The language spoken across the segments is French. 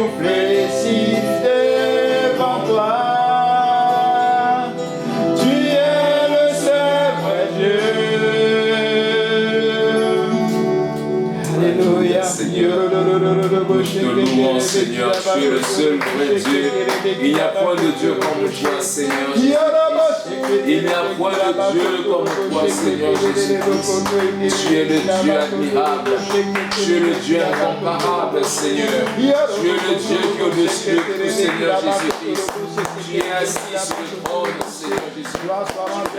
nous fléchissent devant toi. Tu es le seul vrai Dieu. Alléluia. Seigneur, nous te louons, Seigneur, tu es le seul vrai Dieu. Il n'y a point de Dieu comme toi, Seigneur. Il n'y a point de Dieu comme toi, Seigneur Jésus-Christ. Tu es le Dieu admirable. Tu es le Dieu incomparable, Seigneur. Tu es le Dieu qui est au-dessus de tout, Seigneur Jésus-Christ. Tu es assis sur le trône, Seigneur Jésus-Christ. Tu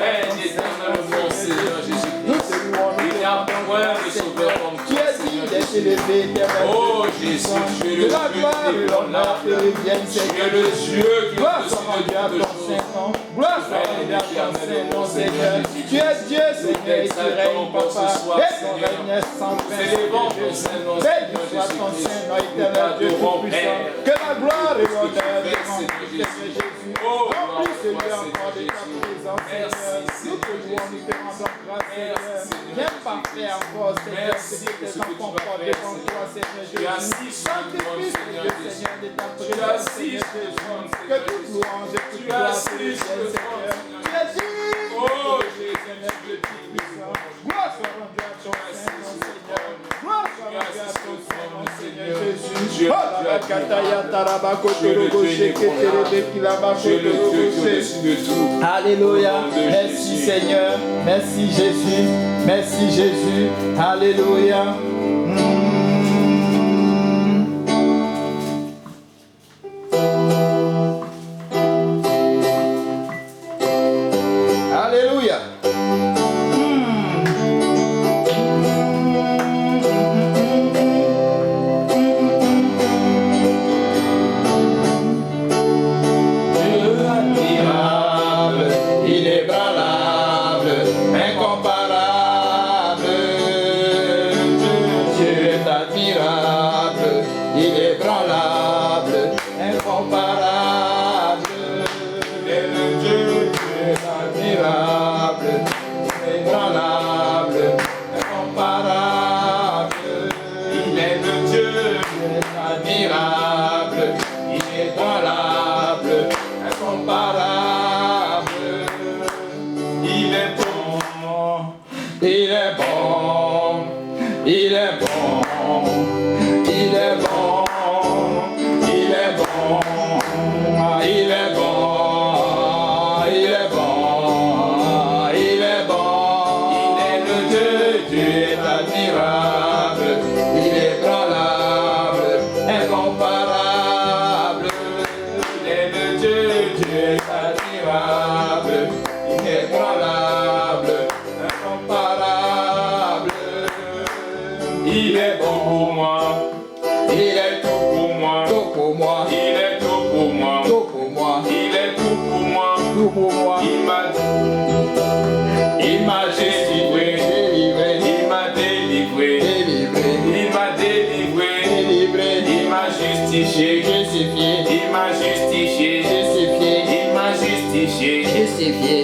règnes éternellement, Seigneur Jésus-Christ. Il n'y a point de sauveur comme toi, Seigneur Jésus-Christ. Oh Jésus, tu es le Dieu inébranlable. Tu es le Dieu qui est au-dessus de toutes choses. Gloire soit rendue à ton Saint-Nom, Seigneur. Tu es Dieu, Seigneur, et tu règnes, Papa. Et ton règne est sans fin, Seigneur Jésus. Béni soit ton Saint-Nom, éternel Dieu tout-puissant. Que la gloire et l'honneur te rendent, Seigneur Jésus. Remplis ce lieu encore de ta présence, Seigneur. Nous te louons, nous te rendons grâce, Seigneur. Viens parfait encore, Seigneur, ce que tes enfants portent devant toi, Seigneur Jésus. Sanctifie ce lieu, Seigneur, de ta présence, Seigneur Jésus. Que toute louange et toute gloire te reviennent, Seigneur. Tu es digne, oh Seigneur Dieu tout-puissant. Gloire soit rendue à ton Saint-Nom, Seigneur. Gloire soit rendue à ton Saint-Nom, Seigneur Jésus. Oh, la kataya tarabako torobo sheketerebe kilabako torobo she. Alléluia. Merci Seigneur. Merci Jésus. Merci Jésus. Alléluia. Alléluia.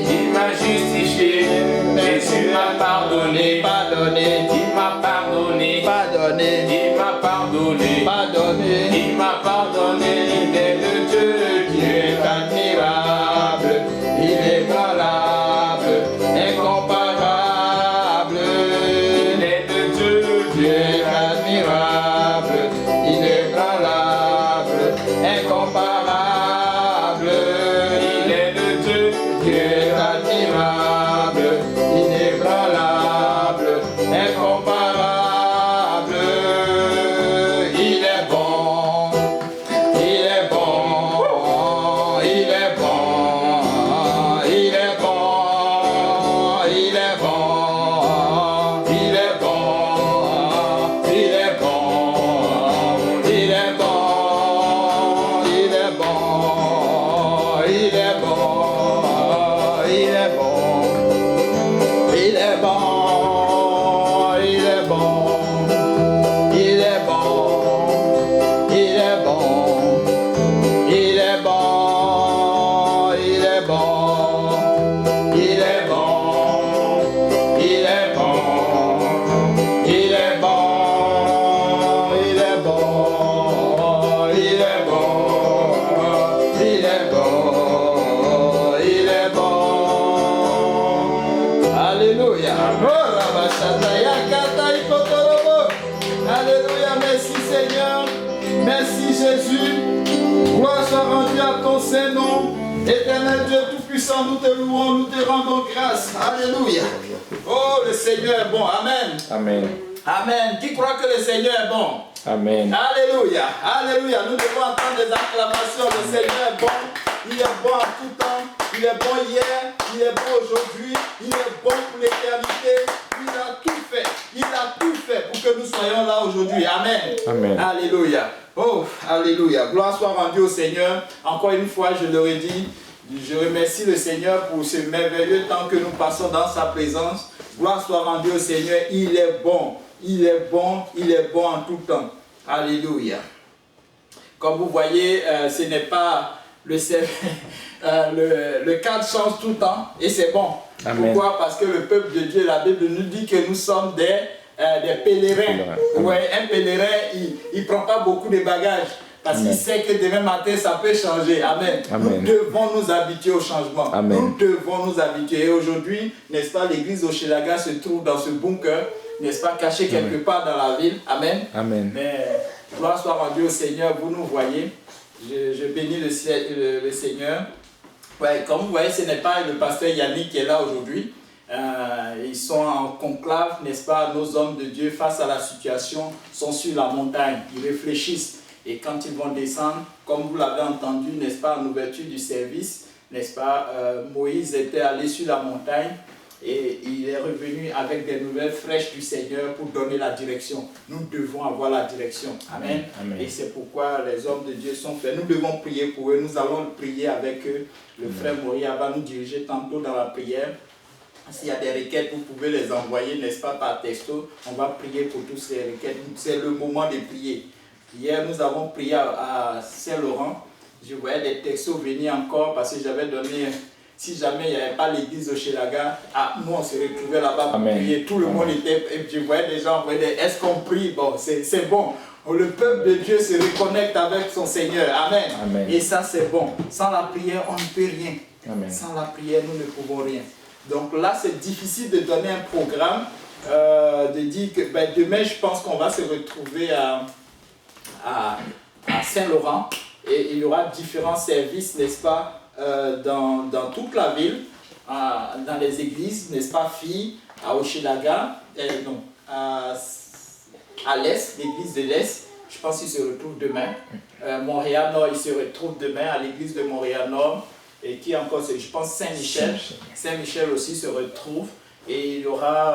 Il m'a justifié, Jésus m'a pardonné, il m'a pardonné, il m'a pardonné, il m'a pardonné, il est le Dieu qui est admirable, inébranlable, incomparable, il est le Dieu qui est admirable, inébranlable, incomparable, il est le Dieu qui est admirable, inébranlable, incomparable. Il est bon, il est bon, il est bon, il est bon, il est bon, il est bon, il est bon, il est bon, il est Merci Jésus. Gloire soit rendue à ton Saint-Nom. Éternel Dieu Tout-Puissant, nous te louons, nous te rendons grâce. Alléluia. Oh, le Seigneur est bon. Amen. Amen. Amen. Qui croit que le Seigneur est bon? Amen. Alléluia. Alléluia. Nous devons entendre des acclamations. Le Seigneur est bon. Il est bon en tout temps. Il est bon hier. Il est bon aujourd'hui. Il est bon pour l'éternité. Il a tout fait. Il a tout fait pour que nous soyons là aujourd'hui. Amen. Amen. Alléluia. Oh, alléluia. Gloire soit rendue au Seigneur. Encore une fois, je le redis, je remercie le Seigneur pour ce merveilleux temps que nous passons dans sa présence. Gloire soit rendue au Seigneur. Il est bon. Il est bon. Il est bon en tout temps. Alléluia. Comme vous voyez, ce n'est pas le cadre change tout le temps et c'est bon. Amen. Pourquoi? Parce que le peuple de Dieu, la Bible nous dit que nous sommes des pèlerins. Ouais, un pèlerin, il ne prend pas beaucoup de bagages parce qu'il sait que demain matin, ça peut changer. Amen. Amen. Nous devons nous habituer au changement. Amen. Nous devons nous habituer. Et aujourd'hui, n'est-ce pas, l'église Hochelaga se trouve dans ce bunker, n'est-ce pas, caché quelque part dans la ville. Amen. Amen. Mais gloire soit rendue au Seigneur, vous nous voyez. Je bénis le Seigneur. Ouais, comme vous voyez, ce n'est pas le pasteur Yannick qui est là aujourd'hui. Ils sont en conclave, n'est-ce pas? Nos hommes de Dieu, face à la situation, sont sur la montagne. Ils réfléchissent. Et quand ils vont descendre, comme vous l'avez entendu, n'est-ce pas, en ouverture du service, n'est-ce pas, Moïse était allé sur la montagne et il est revenu avec des nouvelles fraîches du Seigneur pour donner la direction. Nous devons avoir la direction. Amen. Amen. Et c'est pourquoi les hommes de Dieu sont faits. Nous devons prier pour eux. Nous allons prier avec eux. Le frère Moria va nous diriger tantôt dans la prière. S'il y a des requêtes, vous pouvez les envoyer, n'est-ce pas, par texto. On va prier pour tous ces requêtes. C'est le moment de prier. Hier, nous avons prié à Saint-Laurent. Je voyais des textos venir encore parce que j'avais donné, si jamais il n'y avait pas l'église Hochelaga, nous on se retrouvait là-bas pour prier. Tout le monde était, et je voyais des gens envoyer des, est-ce qu'on prie? Bon, c'est bon. Le peuple de Dieu se reconnecte avec son Seigneur. Amen. Amen. Et ça, c'est bon. Sans la prière, on ne peut rien. Amen. Sans la prière, nous ne pouvons rien. Donc là, c'est difficile de donner un programme, de dire que demain, je pense qu'on va se retrouver à Saint-Laurent et il y aura différents services, n'est-ce pas, dans toute la ville, dans les églises, n'est-ce pas, filles, à Hochelaga, non, à l'Est, l'église de l'Est. Je pense qu'ils se retrouvent demain. Montréal-Nord, ils se retrouvent demain à l'église de Montréal-Nord. Et qui encore, je pense Saint-Michel. Saint-Michel aussi se retrouve. Et il y aura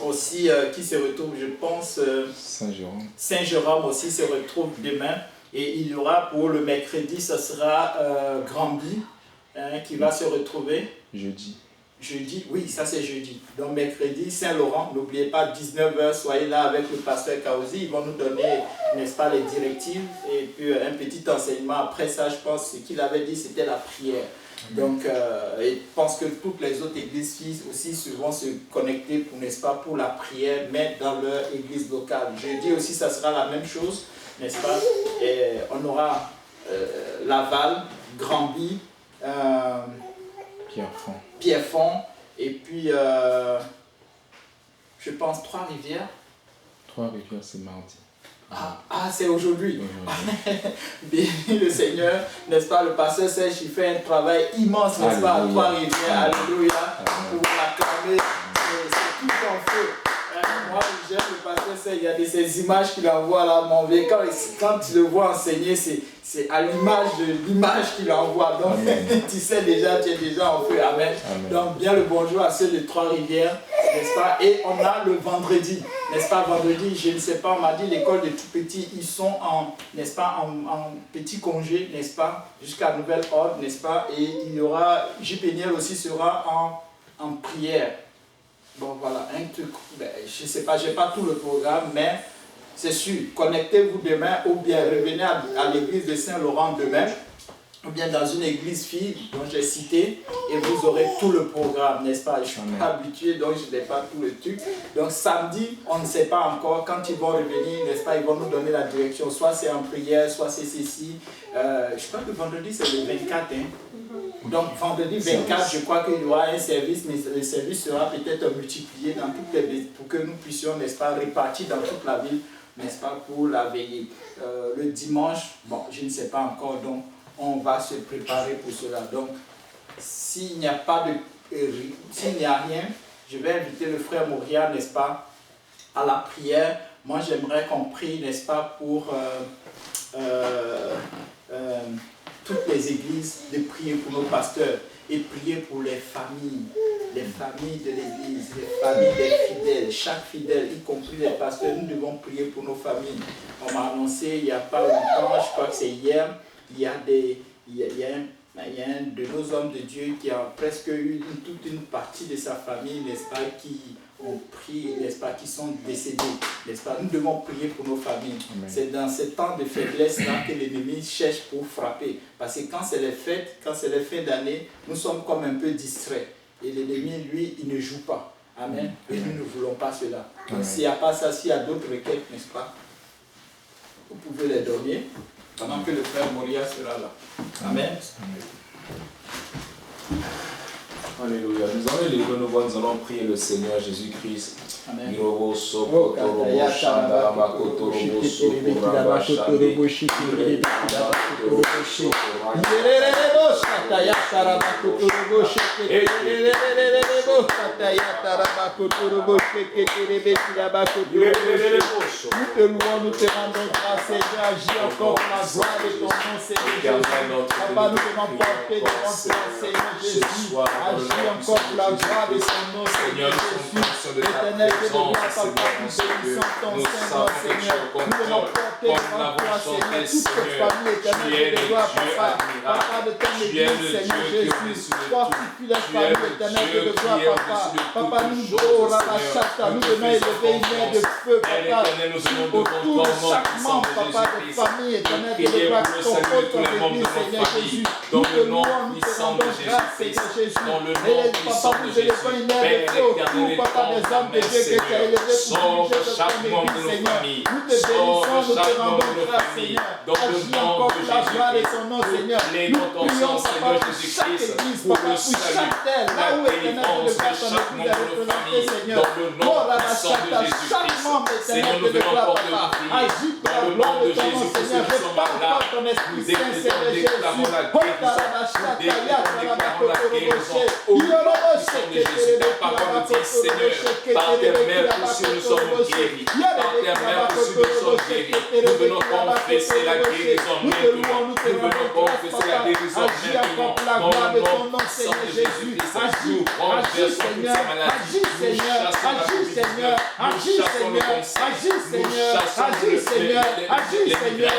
aussi qui se retrouve, je pense, Saint-Jérôme. Saint-Jérôme aussi se retrouve demain. Et il y aura pour le mercredi, ce sera Granby qui va se retrouver. Jeudi. Jeudi, oui, ça c'est jeudi. Donc mercredi, Saint-Laurent, n'oubliez pas, 19h, soyez là avec le pasteur Kaozi. Ils vont nous donner, n'est-ce pas, les directives et puis un petit enseignement. Après ça, je pense, ce qu'il avait dit, c'était la prière. Donc, je pense que toutes les autres églises aussi vont se connecter, pour, n'est-ce pas, pour la prière, mais dans leur église locale. Jeudi aussi, ça sera la même chose, n'est-ce pas? Et on aura Laval, Granby, Pierrefonds, et puis je pense Trois-Rivières. Trois-Rivières, c'est mardi. C'est aujourd'hui. Béni le Seigneur, n'est-ce pas? Le pasteur Serge, il fait un travail immense, n'est-ce pas, à Trois-Rivières. Alléluia. Pour l'acclamer, c'est tout en feu. Moi, j'aime le pasteur Serge, il y a de ces images qu'il envoie là, mon vieux. Quand tu le vois enseigner, c'est à l'image de l'image qu'il envoie. Donc, tu sais déjà, tu es déjà en feu. Amen. Amen. Donc, bien le bonjour à ceux de Trois-Rivières, n'est-ce pas? Et on a le vendredi, n'est-ce pas? Vendredi, je ne sais pas, on m'a dit l'école des tout petits, ils sont n'est-ce pas, en petit congé, n'est-ce pas? Jusqu'à nouvel ordre, n'est-ce pas? Et il y aura, J.P.Niel aussi sera en prière. Bon, voilà, un truc, je ne sais pas, je n'ai pas tout le programme, mais c'est sûr, connectez-vous demain ou bien revenez à l'église de Saint-Laurent demain, ou bien dans une église fille dont j'ai cité, et vous aurez tout le programme, n'est-ce pas? Je suis pas habitué, donc je n'ai pas tout le truc. Donc samedi, on ne sait pas encore, quand ils vont revenir, n'est-ce pas, ils vont nous donner la direction, soit c'est en prière, soit c'est ceci. Je crois que vendredi c'est le 24, hein. Donc vendredi 24, je crois qu'il y aura un service, mais le service sera peut-être multiplié dans toutes les villes pour que nous puissions, n'est-ce pas, répartir dans toute la ville n'est-ce pas, pour la veillée. Le dimanche, bon, je ne sais pas encore, donc on va se préparer pour cela. Donc, s'il n'y a pas de, s'il n'y a rien, je vais inviter le frère Moria, n'est-ce pas, à la prière. Moi, j'aimerais qu'on prie, n'est-ce pas, pour toutes les églises, de prier pour nos pasteurs et prier pour les familles de l'église, les familles des fidèles, chaque fidèle, y compris les pasteurs. Nous devons prier pour nos familles. On m'a annoncé il n'y a pas longtemps, je crois que c'est hier, il y a un de nos hommes de Dieu qui a presque eu toute une partie de sa famille, n'est-ce pas, qui ont pris, n'est-ce pas, qui sont décédés, n'est-ce pas. Nous devons prier pour nos familles. Amen. C'est dans ces temps de faiblesse-là que l'ennemi cherche pour frapper. Parce que quand c'est les fêtes, quand c'est les fins d'année, nous sommes comme un peu distraits. Et l'ennemi, lui, il ne joue pas. Amen. Et nous ne voulons pas cela. Donc s'il n'y a pas ça, s'il y a d'autres requêtes, n'est-ce pas, vous pouvez les donner pendant que le frère Moria sera là. Amen. Alléluia. Nous allons les renouveler, nous allons prier le Seigneur Jésus-Christ. Amen. Nous te louons, nous te rendons grâce, Seigneur. Agis encore pour la gloire de ton nom, Seigneur Jésus. Papa, nous devons porter devant toi, Seigneur Jésus. Agis encore pour la gloire de ton nom, Seigneur Jésus. L'éternel Dieu de gloire, Papa, nous bénissons ton Saint-Nom, Seigneur. Nous devons porter devant toi, Seigneur, toute cette famille, éternel Dieu de gloire, Papa. Papa de ton église, Seigneur Jésus. Fortifie la famille, éternel Dieu de gloire, Papa. Papa, nous venons élever une main de feu, Papa, autour de chaque membre, Papa, de famille, éternel Dieu de gloire, ton église, Seigneur Jésus. Nous te louons, nous te rendons grâce, Seigneur Jésus. Et Papa, nous élevons une main de feu autour, Papa, des hommes de Dieu que tu as élevés pour diriger de ton église, Seigneur. Nous te bénissons, nous te rendons grâce, Seigneur. Agis encore pour la gloire de ton nom, Seigneur. Nous prions, Papa, pour chaque église, Papa, pour chaque terre, là où éternel Dieu de gloire, ton église est représentée, Seigneur. Oh, la chaque membre, éternel Dieu de gloire, Papa, agis pour la gloire de ton nom, Seigneur. Je parle par ton Esprit Saint, Seigneur Jésus. Oh, la chaque par tes mères aussi nous sommes guéris. Par tes mères aussi nous sommes guéris. Nous venons confesser la guérison maintenant. Nous venons confesser la guérison maintenant. Dans le nom puissant de Jésus-Christ, nous renversons toutes ces maladies. Nous chassons la Seigneur, agis Seigneur, agis Seigneur, agis Seigneur, agis Seigneur, agis Seigneur,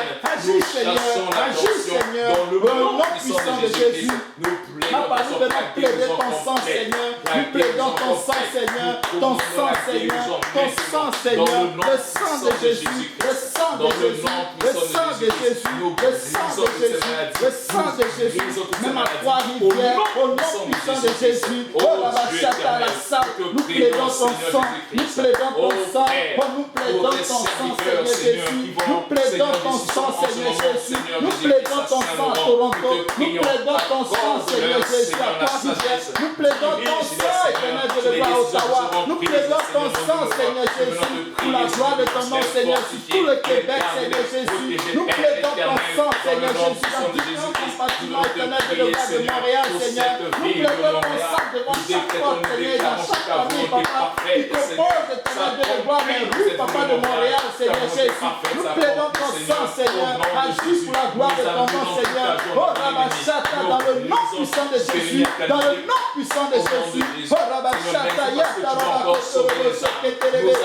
agis Seigneur, dans le nom puissant de Jésus, nous plaidons ton sang, Seigneur, nous plaidons ton sang, Seigneur, ton sang, Seigneur, ton sang, Seigneur, le sang de Jésus, le sang de Jésus, le sang de Jésus, le sang de Jésus, le sang de Jésus, même à Trois-Rivières, au nom puissant de Jésus, oh la bachata, la salle, nous plaidons ton sang, nous plaidons ton sang, oh nous plaidons ton sang, Seigneur Jésus, nous plaidons ton sang, Seigneur Jésus, nous plaidons ton sang à Toronto, nous plaidons ton sang, Seigneur Jésus, à Trois-Rivières, nous plaidons ton sang, éternel Dieu de gloire, Ottawa, nous plaidons ton sang, Seigneur Jésus, pour la gloire de ton nom, Seigneur, sur tout le Québec, Seigneur Jésus, nous plaidons ton sang, Seigneur Jésus, dans différents compartiments, éternel Dieu de gloire de Montréal, Seigneur, nous plaidons ton sang devant chaque porte, Seigneur, dans chaque famille, Papa, qui propose, éternel Dieu de gloire, les rues, Papa, de Montréal, Seigneur Jésus, nous plaidons ton sang, Seigneur, agis pour la gloire de ton nom, Seigneur, oh Rabachata, dans le nom puissant de Jésus, dans le nom puissant de Jésus, oh Rabachata, Yata, Rabachata,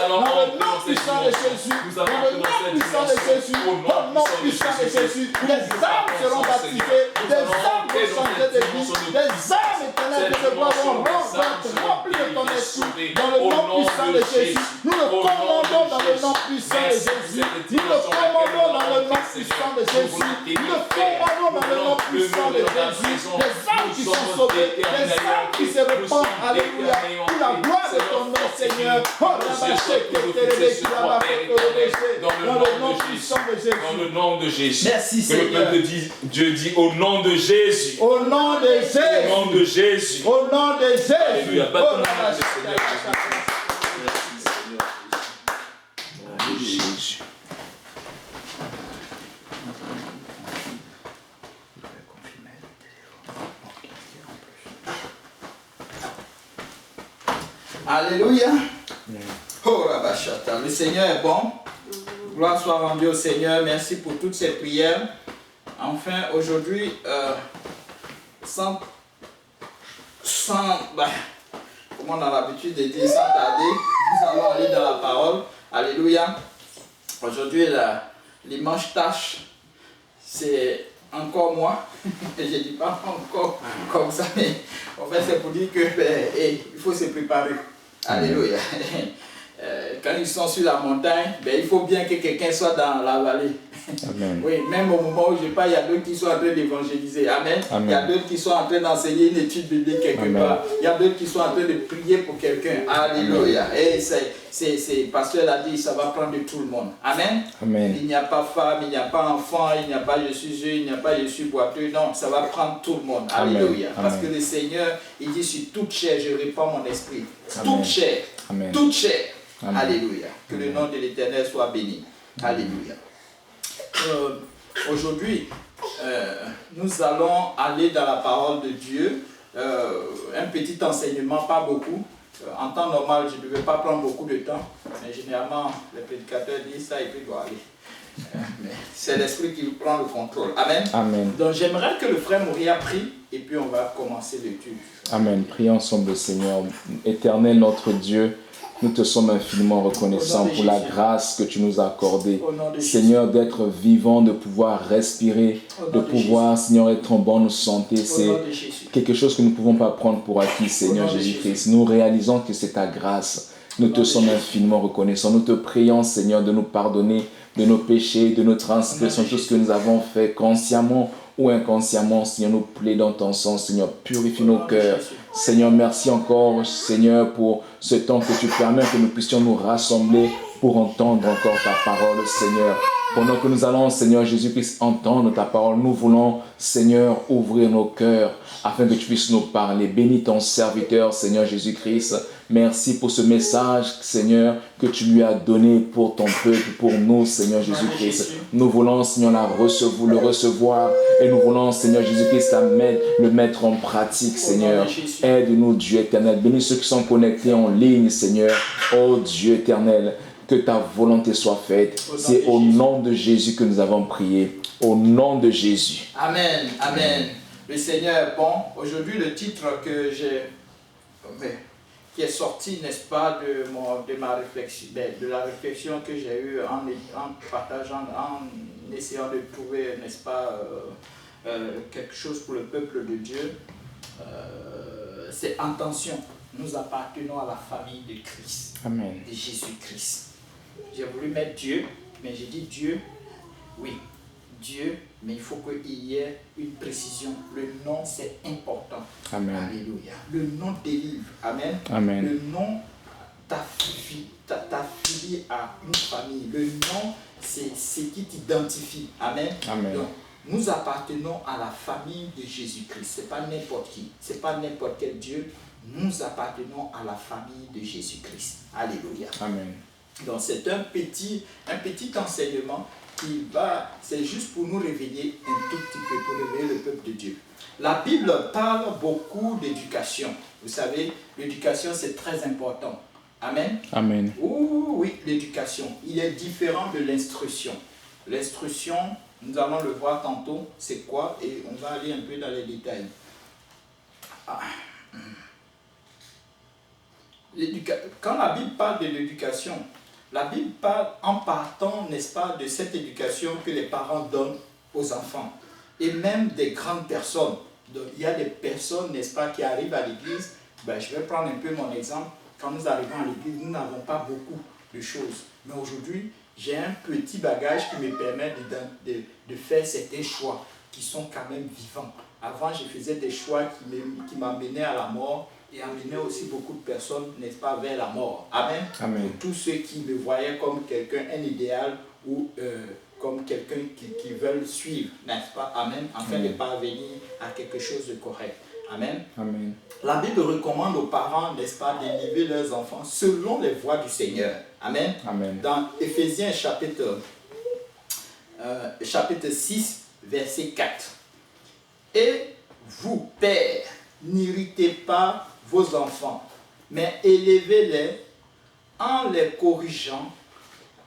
dans le nom puissant de Jésus, dans le nom puissant de Jésus, au nom puissant de Jésus, les âmes seront baptisées, des âmes vont changer de vie, des âmes éternelles de gloire vont remplir de ton esprit, dans le nom puissant de Jésus, nous le commandons dans le nom puissant de Jésus, nous le commandons dans le nom puissant de Jésus, nous le commandons dans le nom puissant de Jésus, des âmes qui sont sauvées, des âmes qui se répandent, alléluia, pour la gloire de ton nom, Seigneur, dans le nom de Jésus. Merci, que le peuple dit, Dieu dit au nom de Jésus. Au nom de Jésus. Au nom de Jésus. Au nom de Jésus. Alléluia. Bâtons le nom de Seigneur Jésus. Alléluia. Oh, Rabachata. Le Seigneur est bon. Gloire soit rendue au Seigneur. Merci pour toutes ces prières. Enfin, aujourd'hui, comme on a l'habitude de dire, sans tarder, nous allons aller dans la parole. Alléluia. Aujourd'hui, l'immense tâche, c'est encore moi. Et je ne dis pas encore comme ça, mais en fait, c'est pour dire que il faut se préparer. Alléluia. Quand ils sont sur la montagne, il faut bien que quelqu'un soit dans la vallée. Amen. Oui, même au moment où je parle, il y a d'autres qui sont en train d'évangéliser. Amen. Il y a d'autres qui sont en train d'enseigner une étude biblique quelque part. Il y a d'autres qui sont en train de prier pour quelqu'un. Alléluia. Et c'est pasteur l'a dit, ça va prendre de tout le monde. Amen. Amen. Il n'y a pas femme, il n'y a pas enfant, il n'y a pas je suis jeune, il n'y a pas je suis boiteux. Non, ça va prendre tout le monde. Alléluia. Amen. Parce que le Seigneur, il dit sur toute chair, je répands mon esprit. Amen. Toute chair. Amen. Toute chair. Amen. Alléluia. Que le nom de l'Éternel soit béni. Alléluia. Aujourd'hui, nous allons aller dans la parole de Dieu. Un petit enseignement, pas beaucoup. En temps normal, je ne devais pas prendre beaucoup de temps. Mais généralement, le prédicateur dit ça et puis il doit aller. Mais c'est l'Esprit qui prend le contrôle. Amen. Amen. Donc j'aimerais que le frère Mouria prie et puis on va commencer l'étude. Amen. Prions ensemble, Seigneur. Éternel notre Dieu, nous te sommes infiniment reconnaissants pour la grâce que tu nous as accordée. Seigneur, d'être vivant, de pouvoir respirer, de pouvoir, Seigneur, être en bonne santé. C'est quelque chose que nous ne pouvons pas prendre pour acquis, Seigneur Jésus-Christ. Nous réalisons que c'est ta grâce. Nous te sommes infiniment reconnaissants. Nous te prions, Seigneur, de nous pardonner de nos péchés, de nos transgressions, tout ce que nous avons fait consciemment ou inconsciemment. Seigneur, nous plaidons ton sang. Seigneur, purifie nos cœurs. Seigneur, merci encore, Seigneur, pour ce temps que tu permets que nous puissions nous rassembler pour entendre encore ta parole, Seigneur. Pendant que nous allons, Seigneur Jésus-Christ, entendre ta parole, nous voulons, Seigneur, ouvrir nos cœurs afin que tu puisses nous parler. Bénis ton serviteur, Seigneur Jésus-Christ. Merci pour ce message, Seigneur, que tu lui as donné pour ton peuple, pour nous, Seigneur Jésus-Christ. Nous voulons, Seigneur, le recevoir et nous voulons, Seigneur Jésus-Christ, le mettre en pratique, Seigneur. Aide-nous, Dieu éternel. Bénis ceux qui sont connectés en ligne, Seigneur. Oh Dieu éternel, que ta volonté soit faite. C'est au nom de Jésus que nous avons prié. Au nom de Jésus. Amen. Amen. Le Seigneur est bon. Aujourd'hui, le titre que j'ai... qui est sorti, n'est-ce pas, de ma réflexion, de la réflexion que j'ai eue en partageant, en essayant de trouver, n'est-ce pas, quelque chose pour le peuple de Dieu. C'est intention. Nous appartenons à la famille de Christ, Amen. de Jésus-Christ. J'ai voulu mettre Dieu, mais j'ai dit Dieu, oui, Dieu, mais il faut qu'il y ait une précision. Le nom, c'est important. Amen. Alléluia. Le nom délivre. Amen. Amen. Le nom t'affilie à une famille. Le nom, c'est ce qui t'identifie. Amen. Amen. Donc, nous appartenons à la famille de Jésus-Christ. Ce n'est pas n'importe qui. Ce n'est pas n'importe quel Dieu. Nous appartenons à la famille de Jésus-Christ. Alléluia. Amen. Donc, c'est un petit enseignement c'est juste pour nous réveiller un tout petit peu, pour réveiller le peuple de Dieu. La Bible parle beaucoup d'éducation. Vous savez, l'éducation, c'est très important. Amen. Amen. Oui, l'éducation. Il est différent de l'instruction. L'instruction, nous allons le voir tantôt, c'est quoi, et on va aller un peu dans les détails. Quand la Bible parle de l'éducation, la Bible parle en partant, n'est-ce pas, de cette éducation que les parents donnent aux enfants. Et même des grandes personnes. Donc, il y a des personnes, n'est-ce pas, qui arrivent à l'église. Je vais prendre un peu mon exemple. Quand nous arrivons à l'église, nous n'avons pas beaucoup de choses. Mais aujourd'hui, j'ai un petit bagage qui me permet de faire certains choix qui sont quand même vivants. Avant, je faisais des choix qui m'amenaient à la mort. Et amener aussi beaucoup de personnes, n'est-ce pas, vers la mort. Amen. Amen. Pour tous ceux qui me voyaient comme quelqu'un, un idéal ou comme quelqu'un qui veulent suivre, n'est-ce pas, Amen, afin de parvenir à quelque chose de correct. Amen. Amen. La Bible recommande aux parents, n'est-ce pas, d'élever leurs enfants selon les voies du Seigneur. Amen. Amen. Dans Éphésiens chapitre 6, verset 4. Et vous, pères, n'irritez pas vos enfants, mais élevez-les en les corrigeant,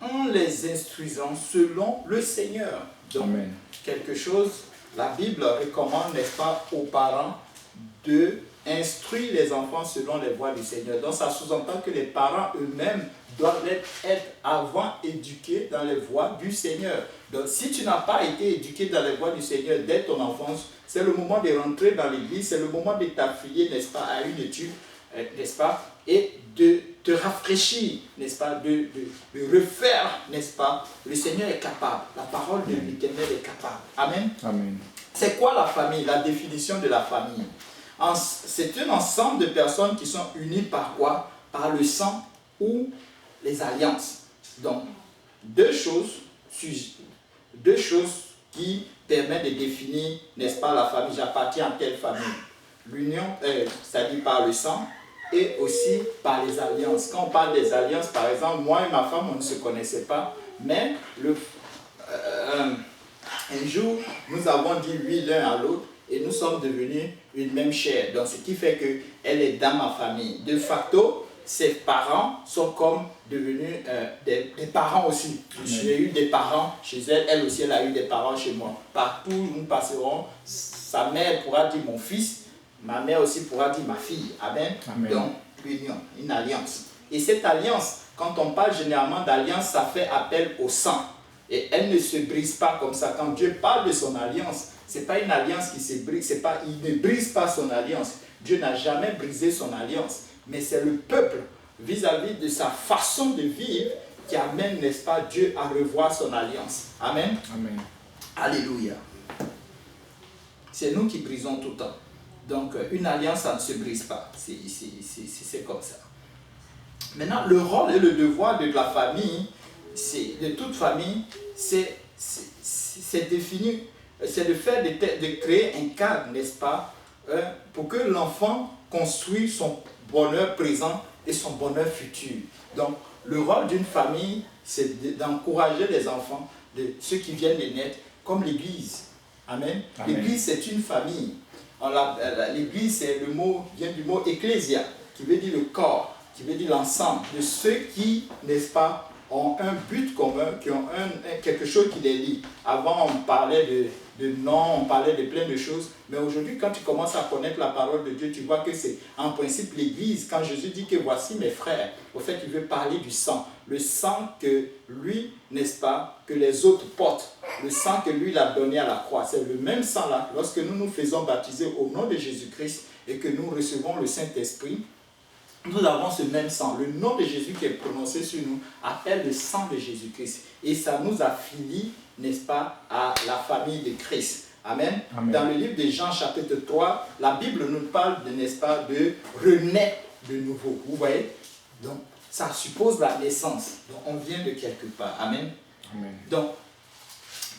en les instruisant selon le Seigneur. Donc, Amen. quelque chose, la Bible recommande, n'est-ce pas, aux parents de instruire les enfants selon les voies du Seigneur. Donc, ça sous-entend que les parents eux-mêmes doivent être avant éduqués dans les voies du Seigneur. Donc, si tu n'as pas été éduqué dans les voies du Seigneur dès ton enfance, c'est le moment de rentrer dans l'église, c'est le moment de t'affilier, n'est-ce pas, à une étude, n'est-ce pas, et de te rafraîchir, n'est-ce pas, de refaire, n'est-ce pas. Le Seigneur est capable, la parole de l'Éternel est capable. Amen. Amen. C'est quoi la famille? La définition de la famille. C'est un ensemble de personnes qui sont unies par quoi? Par le sang ou les alliances. Donc, deux choses qui permettent de définir, n'est-ce pas, la famille. J'appartiens à telle famille. L'union, c'est-à-dire par le sang, et aussi par les alliances. Quand on parle des alliances, par exemple, moi et ma femme, on ne se connaissait pas, mais un jour, nous avons dit oui l'un à l'autre et nous sommes devenus une même chair. Donc, ce qui fait qu'elle est dans ma famille. De facto, ses parents sont comme devenus des parents aussi. J'ai eu des parents chez elle, elle aussi, elle a eu des parents chez moi. Partout où nous passerons, sa mère pourra dire mon fils, ma mère aussi pourra dire ma fille. Amen. Amen. Donc, l'union, une alliance. Et cette alliance, quand on parle généralement d'alliance, ça fait appel au sang. Et elle ne se brise pas comme ça. Quand Dieu parle de son alliance, ce n'est pas une alliance qui se brise, il ne brise pas son alliance. Dieu n'a jamais brisé son alliance. Mais c'est le peuple, vis-à-vis de sa façon de vivre, qui amène, n'est-ce pas, Dieu à revoir son alliance. Amen. Amen. Alléluia. C'est nous qui brisons tout le temps. Donc, une alliance, ça ne se brise pas. C'est comme ça. Maintenant, le rôle et le devoir de la famille, de toute famille, c'est défini, c'est le fait de créer un cadre, n'est-ce pas, pour que l'enfant construise son bonheur présent et son bonheur futur. Donc, le rôle d'une famille, c'est d'encourager les enfants, ceux qui viennent de naître, comme l'Église. Amen. Amen. L'Église, c'est une famille. L'Église, vient du mot ecclésia, qui veut dire le corps, qui veut dire l'ensemble de ceux qui, n'est-ce pas, ont un but commun, qui ont quelque chose qui les lie. Avant, on parlait de noms, on parlait de plein de choses, mais aujourd'hui, quand tu commences à connaître la parole de Dieu, tu vois que c'est en principe l'Église. Quand Jésus dit que voici mes frères, au fait, il veut parler du sang. Le sang que lui, n'est-ce pas, que les autres portent. Le sang que lui, il a donné à la croix. C'est le même sang-là. Lorsque nous nous faisons baptiser au nom de Jésus-Christ et que nous recevons le Saint-Esprit, nous avons ce même sang. Le nom de Jésus qui est prononcé sur nous appelle le sang de Jésus-Christ. Et ça nous affilie, n'est-ce pas, à la famille de Christ. Amen. Amen. Dans le livre de Jean, chapitre 3, la Bible nous parle, n'est-ce pas, de renaître de nouveau. Vous voyez? Donc, ça suppose la naissance. Donc, on vient de quelque part. Amen. Amen. Donc,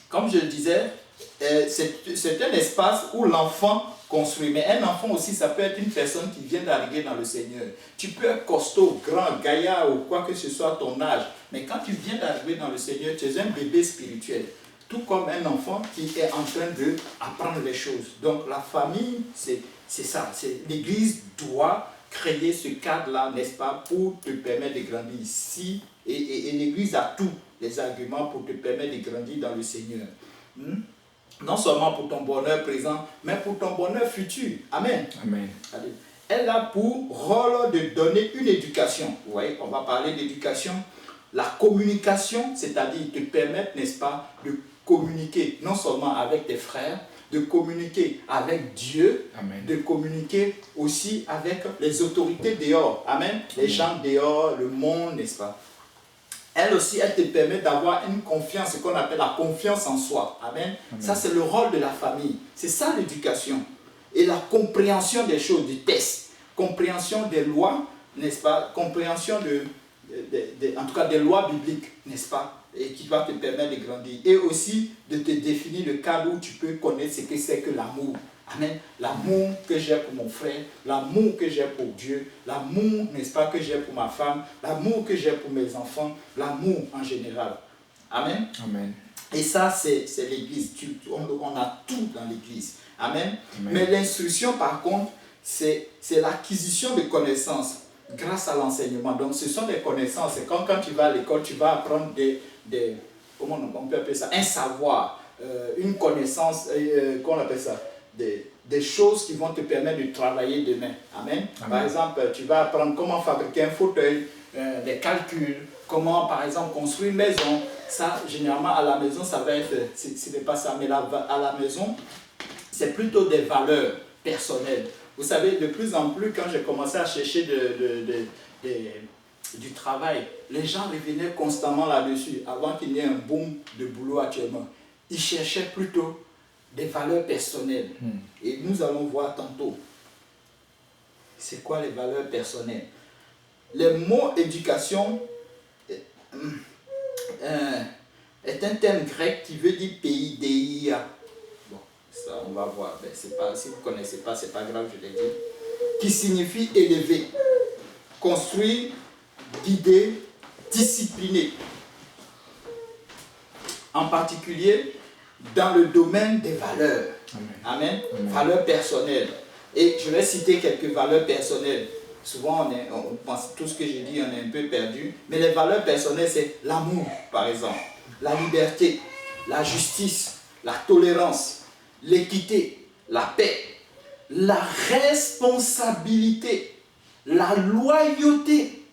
comme je le disais, c'est un espace où l'enfant construit. Mais un enfant aussi, ça peut être une personne qui vient d'arriver dans le Seigneur. Tu peux être costaud, grand, gaillard ou quoi que ce soit ton âge. Mais quand tu viens d'arriver dans le Seigneur, tu es un bébé spirituel. Tout comme un enfant qui est en train d'apprendre les choses. Donc la famille, c'est ça. L'Église doit créer ce cadre-là, n'est-ce pas, pour te permettre de grandir ici. Et l'Église a tous les arguments pour te permettre de grandir dans le Seigneur. Non seulement pour ton bonheur présent, mais pour ton bonheur futur. Amen. Amen. Allez. Elle a pour rôle de donner une éducation. Vous voyez, on va parler d'éducation. La communication, c'est-à-dire te permettre, n'est-ce pas, de communiquer non seulement avec tes frères, de communiquer avec Dieu, Amen. de communiquer aussi avec les autorités dehors. Amen. Les gens dehors, le monde, n'est-ce pas. Elle aussi, elle te permet d'avoir une confiance, ce qu'on appelle la confiance en soi. Amen. Amen. Ça, c'est le rôle de la famille. C'est ça l'éducation. Et la compréhension des choses, du texte, compréhension des lois, n'est-ce pas, compréhension en tout cas des lois bibliques, n'est-ce pas, et qui va te permettre de grandir. Et aussi de te définir le cadre où tu peux connaître ce que c'est que l'amour. Amen. L'amour que j'ai pour mon frère, l'amour que j'ai pour Dieu, l'amour, n'est-ce pas, que j'ai pour ma femme, l'amour que j'ai pour mes enfants, l'amour en général. Amen. Amen. Et ça, c'est l'Église. On a tout dans l'Église. Amen. Amen. Mais l'instruction, par contre, c'est l'acquisition de connaissances. grâce à l'enseignement. Donc ce sont des connaissances. C'est comme quand tu vas à l'école, tu vas apprendre comment on peut appeler ça, un savoir, une connaissance, qu'on appelle ça, des choses qui vont te permettre de travailler demain. Amen. Par exemple, tu vas apprendre comment fabriquer un fauteuil, des calculs, comment par exemple construire une maison. Ça, généralement à la maison, ça va être, ce n'est pas ça, mais à la maison, c'est plutôt des valeurs personnelles. Vous savez, de plus en plus, quand j'ai commencé à chercher du travail, les gens revenaient constamment là-dessus, avant qu'il y ait un boom de boulot actuellement. Ils cherchaient plutôt des valeurs personnelles. Et nous allons voir tantôt, c'est quoi les valeurs personnelles. Le mot éducation est un terme grec qui veut dire pays, DIA. Bon, ça on va voir. Ben, c'est pas, si vous ne connaissez pas, c'est pas grave, je l'ai dit. Qui signifie élever, construire, guider, discipliner. En particulier dans le domaine des valeurs. Amen. Valeurs personnelles. Et je vais citer quelques valeurs personnelles. Souvent, on pense tout ce que j'ai dit, on est un peu perdu. Mais les valeurs personnelles, c'est l'amour, par exemple, la liberté, la justice, la tolérance, l'équité, la paix, la responsabilité, la loyauté.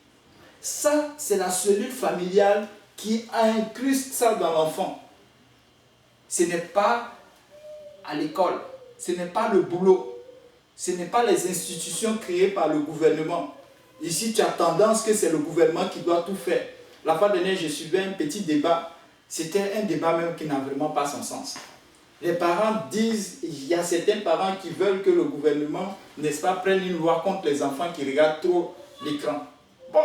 Ça, c'est la cellule familiale qui incruste ça dans l'enfant. Ce n'est pas à l'école, ce n'est pas le boulot. Ce n'est pas les institutions créées par le gouvernement. Ici, tu as tendance que c'est le gouvernement qui doit tout faire. La fois dernière, je suivais un petit débat. C'était un débat même qui n'a vraiment pas son sens. Les parents disent, il y a certains parents qui veulent que le gouvernement, n'est-ce pas, prenne une loi contre les enfants qui regardent trop l'écran. Bon,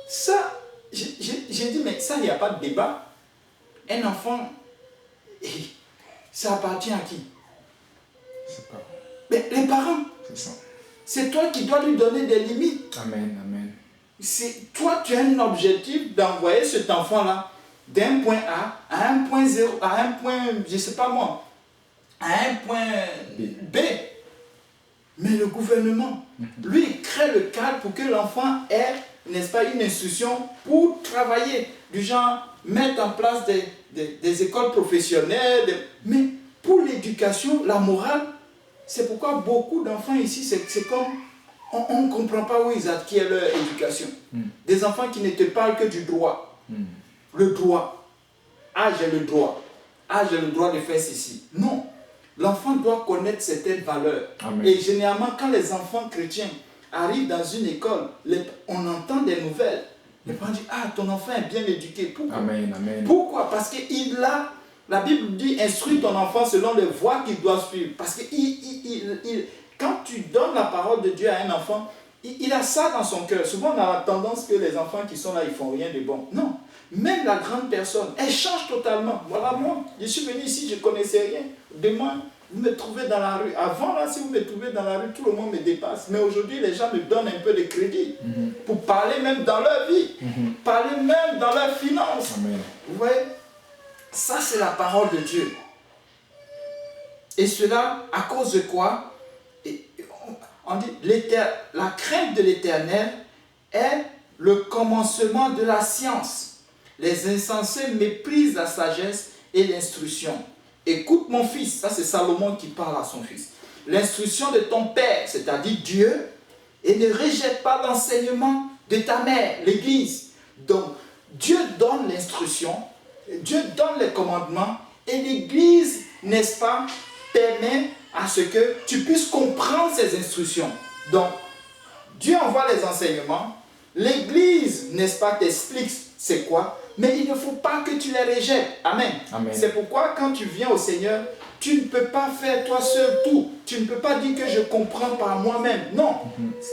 ça, j'ai dit, mais ça, il n'y a pas de débat. Un enfant, ça appartient à qui? C'est pas. Mais les parents. C'est ça. C'est toi qui dois lui donner des limites. Amen, amen. Toi, tu as un objectif d'envoyer cet enfant-là d'un point A à un point 0, à un point, je ne sais pas moi, à un point B. Mais le gouvernement, lui, il crée le cadre pour que l'enfant ait, n'est-ce pas, une instruction pour travailler. Du genre, mettre en place des écoles professionnelles. Mais pour l'éducation, la morale, c'est pourquoi beaucoup d'enfants ici, c'est comme, on ne comprend pas où ils acquièrent leur éducation. Des enfants qui ne te parlent que du droit. Le droit. Ah, j'ai le droit. Ah, j'ai le droit de faire ceci. Non. L'enfant doit connaître certaines valeurs. Amen. Et généralement, quand les enfants chrétiens arrivent dans une école, on entend des nouvelles. Les parents disent, ah, ton enfant est bien éduqué. Pourquoi? Amen, amen. Pourquoi? Parce qu'il a... La Bible dit, instruis ton enfant selon les voies qu'il doit suivre. Parce que quand tu donnes la parole de Dieu à un enfant, il a ça dans son cœur. Souvent, on a la tendance que les enfants qui sont là, ils ne font rien de bon. Non. Même la grande personne, elle change totalement. Voilà, moi, je suis venu ici, je ne connaissais rien. Demain, vous me trouvez dans la rue. Avant, là, si vous me trouvez dans la rue, tout le monde me dépasse. Mais aujourd'hui, les gens me donnent un peu de crédit pour parler même dans leur vie, parler même dans leurs finances. Amen. Vous voyez? Ça, c'est la parole de Dieu. Et cela, à cause de quoi? On dit, la crainte de l'Éternel est le commencement de la science. Les insensés méprisent la sagesse et l'instruction. Écoute mon fils, ça c'est Salomon qui parle à son fils. L'instruction de ton père, c'est-à-dire Dieu, et ne rejette pas l'enseignement de ta mère, l'Église. Donc, Dieu donne l'instruction, Dieu donne les commandements, et l'Église, n'est-ce pas, permet à ce que tu puisses comprendre ces instructions. Donc, Dieu envoie les enseignements, l'Église, n'est-ce pas, t'explique c'est quoi, mais il ne faut pas que tu les rejettes. Amen. Amen. C'est pourquoi quand tu viens au Seigneur, tu ne peux pas faire toi seul tout. Tu ne peux pas dire que je comprends par moi-même. Non.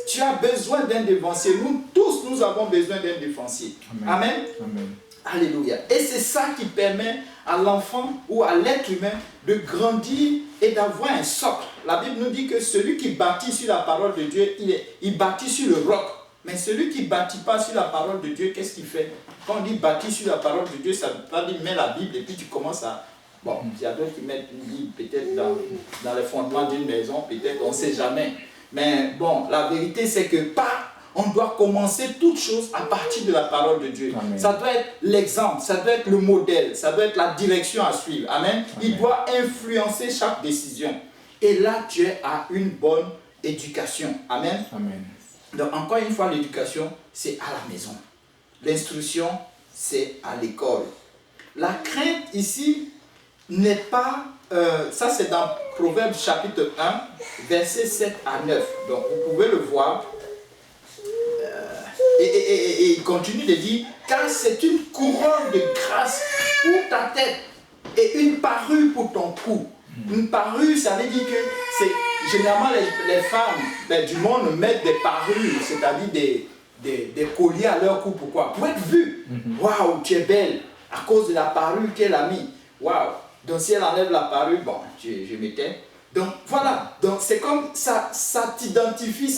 Tu as besoin d'un dévancier. Nous tous, nous avons besoin d'un dévancier. Amen. Amen. Amen. Alléluia. Et c'est ça qui permet à l'enfant ou à l'être humain de grandir et d'avoir un socle. La Bible nous dit que celui qui bâtit sur la parole de Dieu, il bâtit sur le roc. Mais celui qui ne bâtit pas sur la parole de Dieu, qu'est-ce qu'il fait? Quand on dit bâtir sur la parole de Dieu, ça veut dire mets la Bible et puis tu commences à... Bon, il y a d'autres qui mettent une Bible peut-être dans les fondements d'une maison, peut-être, on ne sait jamais. Mais bon, la vérité c'est que on doit commencer toute chose à partir de la parole de Dieu. Amen. Ça doit être l'exemple, ça doit être le modèle, ça doit être la direction à suivre. Amen. Amen. Il doit influencer chaque décision. Et là, tu as une bonne éducation. Amen. Amen. Donc, encore une fois, l'éducation, c'est à la maison. L'instruction, c'est à l'école. La crainte ici n'est pas... ça, c'est dans Proverbes chapitre 1, versets 7 à 9. Donc, vous pouvez le voir. Et il continue de dire, car c'est une couronne de grâce pour ta tête et une parure pour ton cou. Une parure, ça veut dire que c'est généralement les femmes du monde mettent des parures, c'est-à-dire des colliers à leur cou. Pourquoi? Pour être vue. Waouh, tu es belle à cause de la parure qu'elle a mis. Waouh. Donc si elle enlève la parure, bon, je m'étais. Donc voilà, donc c'est comme ça t'identifie,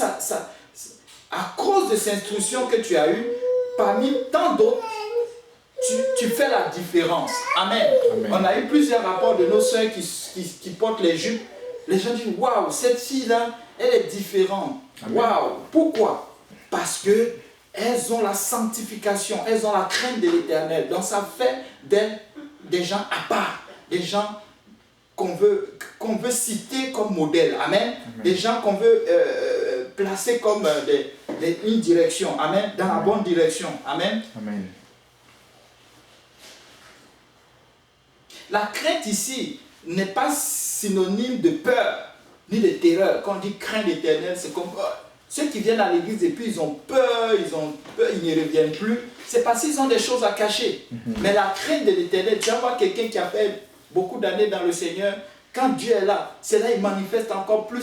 à cause de cette instruction que tu as eue, parmi tant d'autres, tu fais la différence. Amen. Amen. On a eu plusieurs rapports de nos soeurs qui portent les jupes. Les gens disent, waouh, cette fille-là, elle est différente. Waouh, pourquoi? Parce que elles ont la sanctification, elles ont la crainte de l'Éternel. Donc ça fait d'elles des gens à part, des gens qu'on veut citer comme modèle. Amen. Amen. Des gens qu'on veut placer comme une direction. Amen. Dans la bonne direction. Amen. Amen. La crainte ici n'est pas synonyme de peur ni de terreur. Quand on dit crainte éternelle, c'est comme ceux qui viennent à l'église et puis ils ont peur, ils ne reviennent plus. C'est parce qu'ils ont des choses à cacher. Mais la crainte de l'éternel, tu vas voir quelqu'un qui a fait beaucoup d'années dans le Seigneur, quand Dieu est là, c'est là qu'il manifeste encore plus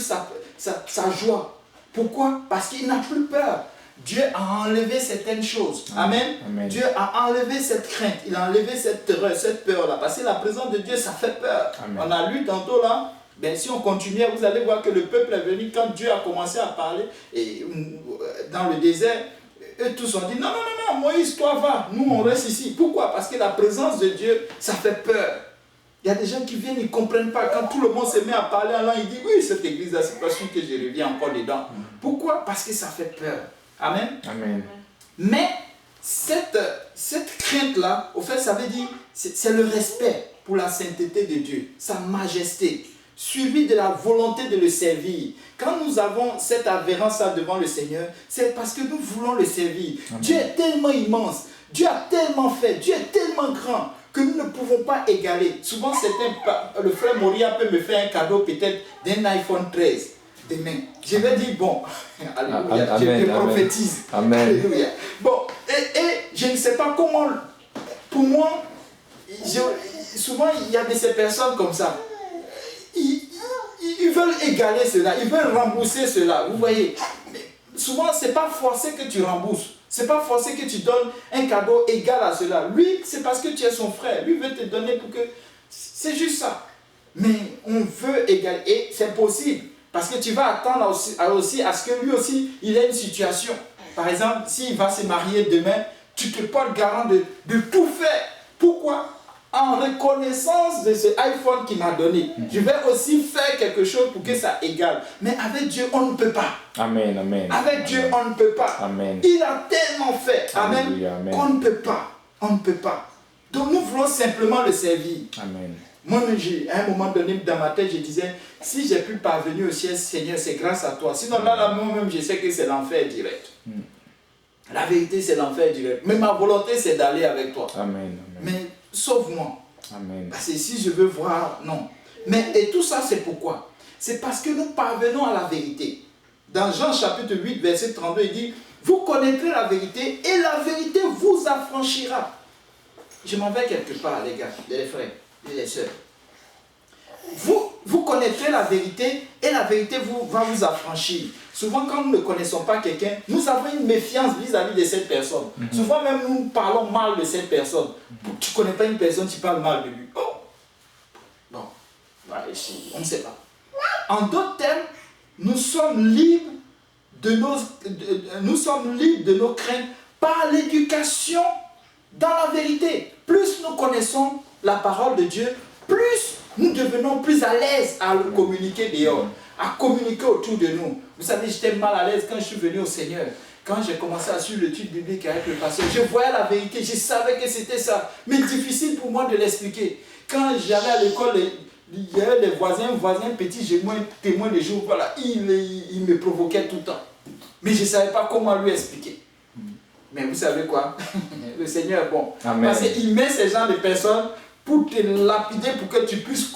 sa joie. Pourquoi? Parce qu'il n'a plus peur. Dieu a enlevé certaines choses. Amen. Amen. Dieu a enlevé cette crainte. Il a enlevé cette terreur, cette peur-là. Parce que la présence de Dieu, ça fait peur. Amen. On a lu tantôt là. Ben, si on continue, vous allez voir que le peuple est venu quand Dieu a commencé à parler et, dans le désert. Eux tous ont dit non, non, non, non, Moïse, toi va. Nous, on reste ici. Pourquoi? Parce que la présence de Dieu, ça fait peur. Il y a des gens qui viennent, ils ne comprennent pas. Quand tout le monde se met à parler en langue, ils disent oui, cette église-là, c'est pas sûr que je reviens encore dedans. Pourquoi? Parce que ça fait peur. Amen. Amen. Mais cette crainte-là, au fait, ça veut dire, c'est le respect pour la sainteté de Dieu, sa majesté, suivi de la volonté de le servir. Quand nous avons cette avérence-là devant le Seigneur, c'est parce que nous voulons le servir. Amen. Dieu est tellement immense, Dieu a tellement fait, Dieu est tellement grand que nous ne pouvons pas égaler. Souvent, le frère Moria peut me faire un cadeau peut-être d'un iPhone 13. Demain. Je vais dire, bon, alléluia, je te prophétise. Amen. Alléluia. Bon, et je ne sais pas comment, pour moi, souvent il y a de ces personnes comme ça. Ils veulent égaler cela, ils veulent rembourser cela. Vous voyez, souvent ce n'est pas forcé que tu rembourses. Ce n'est pas forcé que tu donnes un cadeau égal à cela. Lui, c'est parce que tu es son frère. Lui veut te donner pour que... C'est juste ça. Mais on veut égaler. Et c'est possible. Parce que tu vas attendre aussi à ce que lui aussi, il ait une situation. Par exemple, s'il va se marier demain, tu te portes garant de tout faire. Pourquoi? En reconnaissance de ce iPhone qu'il m'a donné. Je vais aussi faire quelque chose pour que ça égale. Mais avec Dieu, on ne peut pas. Amen. Amen. Avec Dieu, on ne peut pas. Amen. Il a tellement fait. Amen. Alléluia, amen. Qu'on ne peut pas. On ne peut pas. Donc nous voulons simplement le servir. Amen. Moi, à un moment donné, dans ma tête, je disais, si j'ai pu parvenir au ciel, Seigneur, c'est grâce à toi. Sinon, là, moi-même, je sais que c'est l'enfer direct. La vérité, c'est l'enfer direct. Mais ma volonté, c'est d'aller avec toi. Amen. Mais sauve-moi. Amen. Parce que si je veux voir, non. Mais, et tout ça, c'est pourquoi? C'est parce que nous parvenons à la vérité. Dans Jean chapitre 8, verset 32, il dit, vous connaîtrez la vérité et la vérité vous affranchira. Je m'en vais quelque part, les gars, les frères. Les sœurs. Vous connaîtrez la vérité et la vérité va vous affranchir. Souvent, quand nous ne connaissons pas quelqu'un, nous avons une méfiance vis-à-vis de cette personne. Souvent même, nous parlons mal de cette personne. Tu ne connais pas une personne, tu parles mal de lui. Oh. Bon, on ne sait pas. En d'autres termes, nous sommes libres de nos craintes par l'éducation dans la vérité. Plus nous connaissons la parole de Dieu, plus nous devenons plus à l'aise à le communiquer dehors, à communiquer autour de nous. Vous savez, j'étais mal à l'aise quand je suis venu au Seigneur. quand j'ai commencé à suivre l'étude biblique avec le pasteur, je voyais la vérité, je savais que c'était ça. Mais difficile pour moi de l'expliquer. Quand j'allais à l'école, il y avait les voisins petits témoins de Jéhovah, voilà, il me provoquait tout le temps. Mais je ne savais pas comment lui expliquer. Mais vous savez quoi? Le Seigneur est bon. Amen. Parce qu'il met ces gens de personnes pour te lapider, pour que tu puisses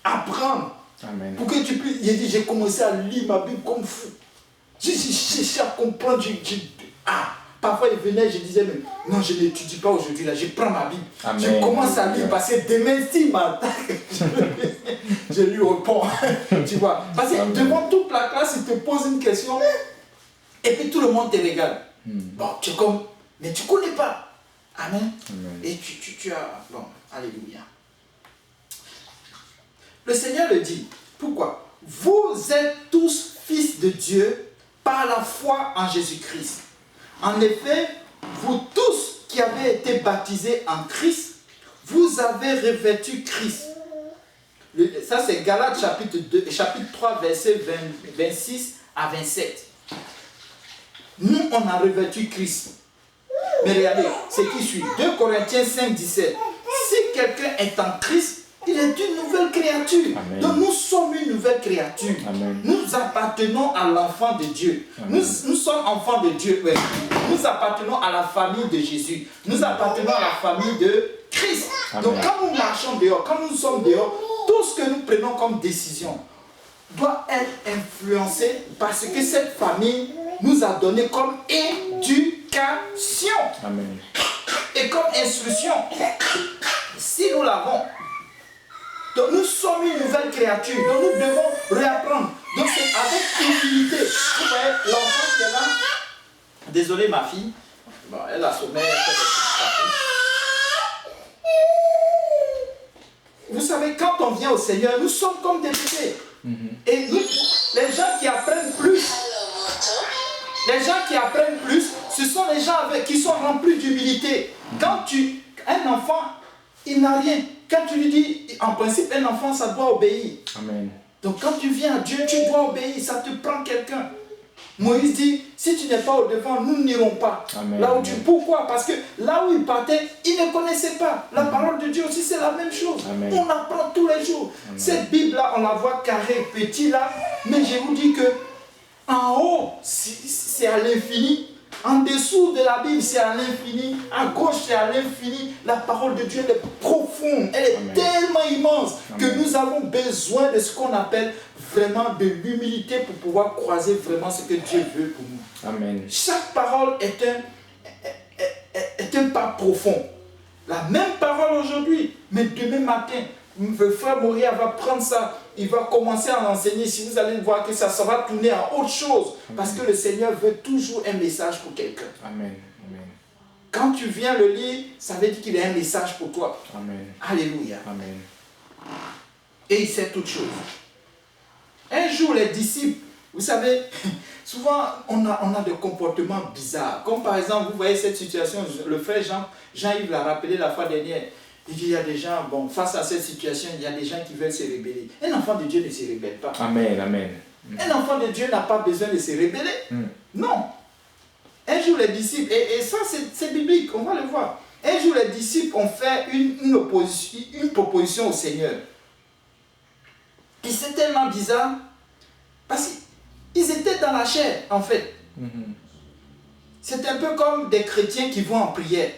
apprendre. Amen. Pour que tu puisses... J'ai commencé à lire ma Bible comme fou. J'ai cherché à comprendre. Parfois il venait, je disais, mais non, je n'étudie pas aujourd'hui, là, je prends ma Bible. Amen. Je commence à lire, parce que demain, s'il m'attaque, je lui réponds. Tu vois? Parce que Amen. Devant toute la classe, il te pose une question, et puis tout le monde te regarde. Bon, tu es comme, mais tu ne connais pas. Amen. Amen. Et tu as... Bon, alléluia. Le Seigneur le dit. Pourquoi? Vous êtes tous fils de Dieu par la foi en Jésus-Christ. En effet, vous tous qui avez été baptisés en Christ, vous avez revêtu Christ. Ça c'est Galates chapitre 3, versets 26 à 27. Nous, on a revêtu Christ. Mais regardez, ce qui suit. 2 Corinthiens 5, 17. Si quelqu'un est en Christ, il est une nouvelle créature. Amen. Donc nous sommes une nouvelle créature. Amen. Nous appartenons à l'enfant de Dieu. Nous sommes enfants de Dieu. Ouais. Nous appartenons à la famille de Jésus. Nous appartenons à la famille de Christ. Amen. Donc quand nous marchons dehors, quand nous sommes dehors, tout ce que nous prenons comme décision doit être influencé parce que cette famille nous a donné comme éducation. Amen. Et comme instruction. Si nous l'avons, donc nous sommes une nouvelle créature, donc nous devons réapprendre. Donc c'est avec humilité. Vous voyez l'enfant qui est là. Désolé ma fille. Bon, elle a sommeil. Vous savez, quand on vient au Seigneur, nous sommes comme des bébés. Et nous, les gens qui apprennent plus, ce sont les gens qui sont remplis d'humilité. Quand un enfant, il n'a rien. Quand tu lui dis, en principe, un enfant, ça doit obéir. Amen. Donc quand tu viens à Dieu, tu dois obéir, ça te prend quelqu'un. Moïse dit, si tu n'es pas au devant, nous n'irons pas. Amen. Là où pourquoi? Parce que là où il partait, il ne connaissait pas. La parole de Dieu aussi, c'est la même chose. Amen. On apprend tous les jours. Amen. Cette Bible-là, on la voit carrée, petit là, mais je vous dis que en haut, c'est à l'infini. En dessous de la Bible, c'est à l'infini. À gauche, c'est à l'infini. La parole de Dieu, elle est profonde. Elle est Amen. Tellement immense Amen. Que nous avons besoin de ce qu'on appelle vraiment de l'humilité pour pouvoir croiser vraiment ce que Dieu veut pour nous. Amen. Chaque parole est un pas profond. La même parole aujourd'hui, mais demain matin, le frère Moria va prendre ça, il va commencer à l'enseigner. Si vous allez voir que ça va tourner à autre chose. Amen. Parce que le Seigneur veut toujours un message pour quelqu'un. Amen. Amen. Quand tu viens le lire, ça veut dire qu'il a un message pour toi. Amen. Alléluia. Amen. Et il sait toutes choses. Un jour, les disciples, vous savez, souvent on a des comportements bizarres. Comme par exemple, vous voyez cette situation, le frère Jean-Yves l'a rappelé la fois dernière. Il dit, il y a des gens, bon, face à cette situation, il y a des gens qui veulent se rebeller. Un enfant de Dieu ne se rebelle pas. Amen, amen. Un enfant de Dieu n'a pas besoin de se rebeller. Non. Un jour, les disciples, et ça c'est biblique, on va le voir. Un jour, les disciples ont fait une proposition au Seigneur. Et c'est tellement bizarre, parce qu'ils étaient dans la chair, en fait. C'est un peu comme des chrétiens qui vont en prière.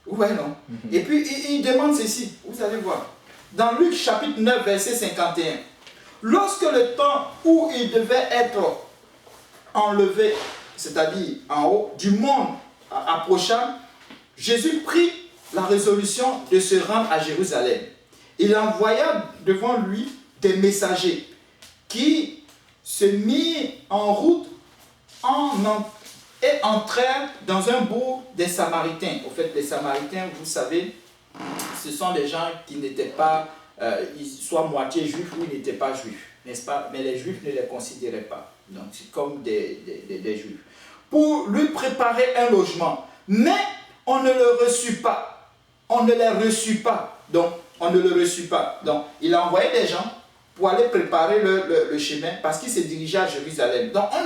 Ouais, non. Et puis, il demande ceci, vous allez voir. Dans Luc chapitre 9, verset 51. Lorsque le temps où il devait être enlevé, c'est-à-dire en haut, du monde approcha, Jésus prit la résolution de se rendre à Jérusalem. Il envoya devant lui des messagers qui se mirent en route et entrèrent dans un bourg des Samaritains. Au fait, les Samaritains, vous savez, ce sont des gens qui n'étaient pas, soit moitié juifs ou ils n'étaient pas juifs, n'est-ce pas? Mais les juifs ne les considéraient pas. Donc, c'est comme des juifs. Pour lui préparer un logement. Mais on ne le reçut pas. On ne les reçut pas. Donc, on ne le reçut pas. Donc, il a envoyé des gens pour aller préparer le chemin parce qu'ils se dirigeaient à Jérusalem. Donc on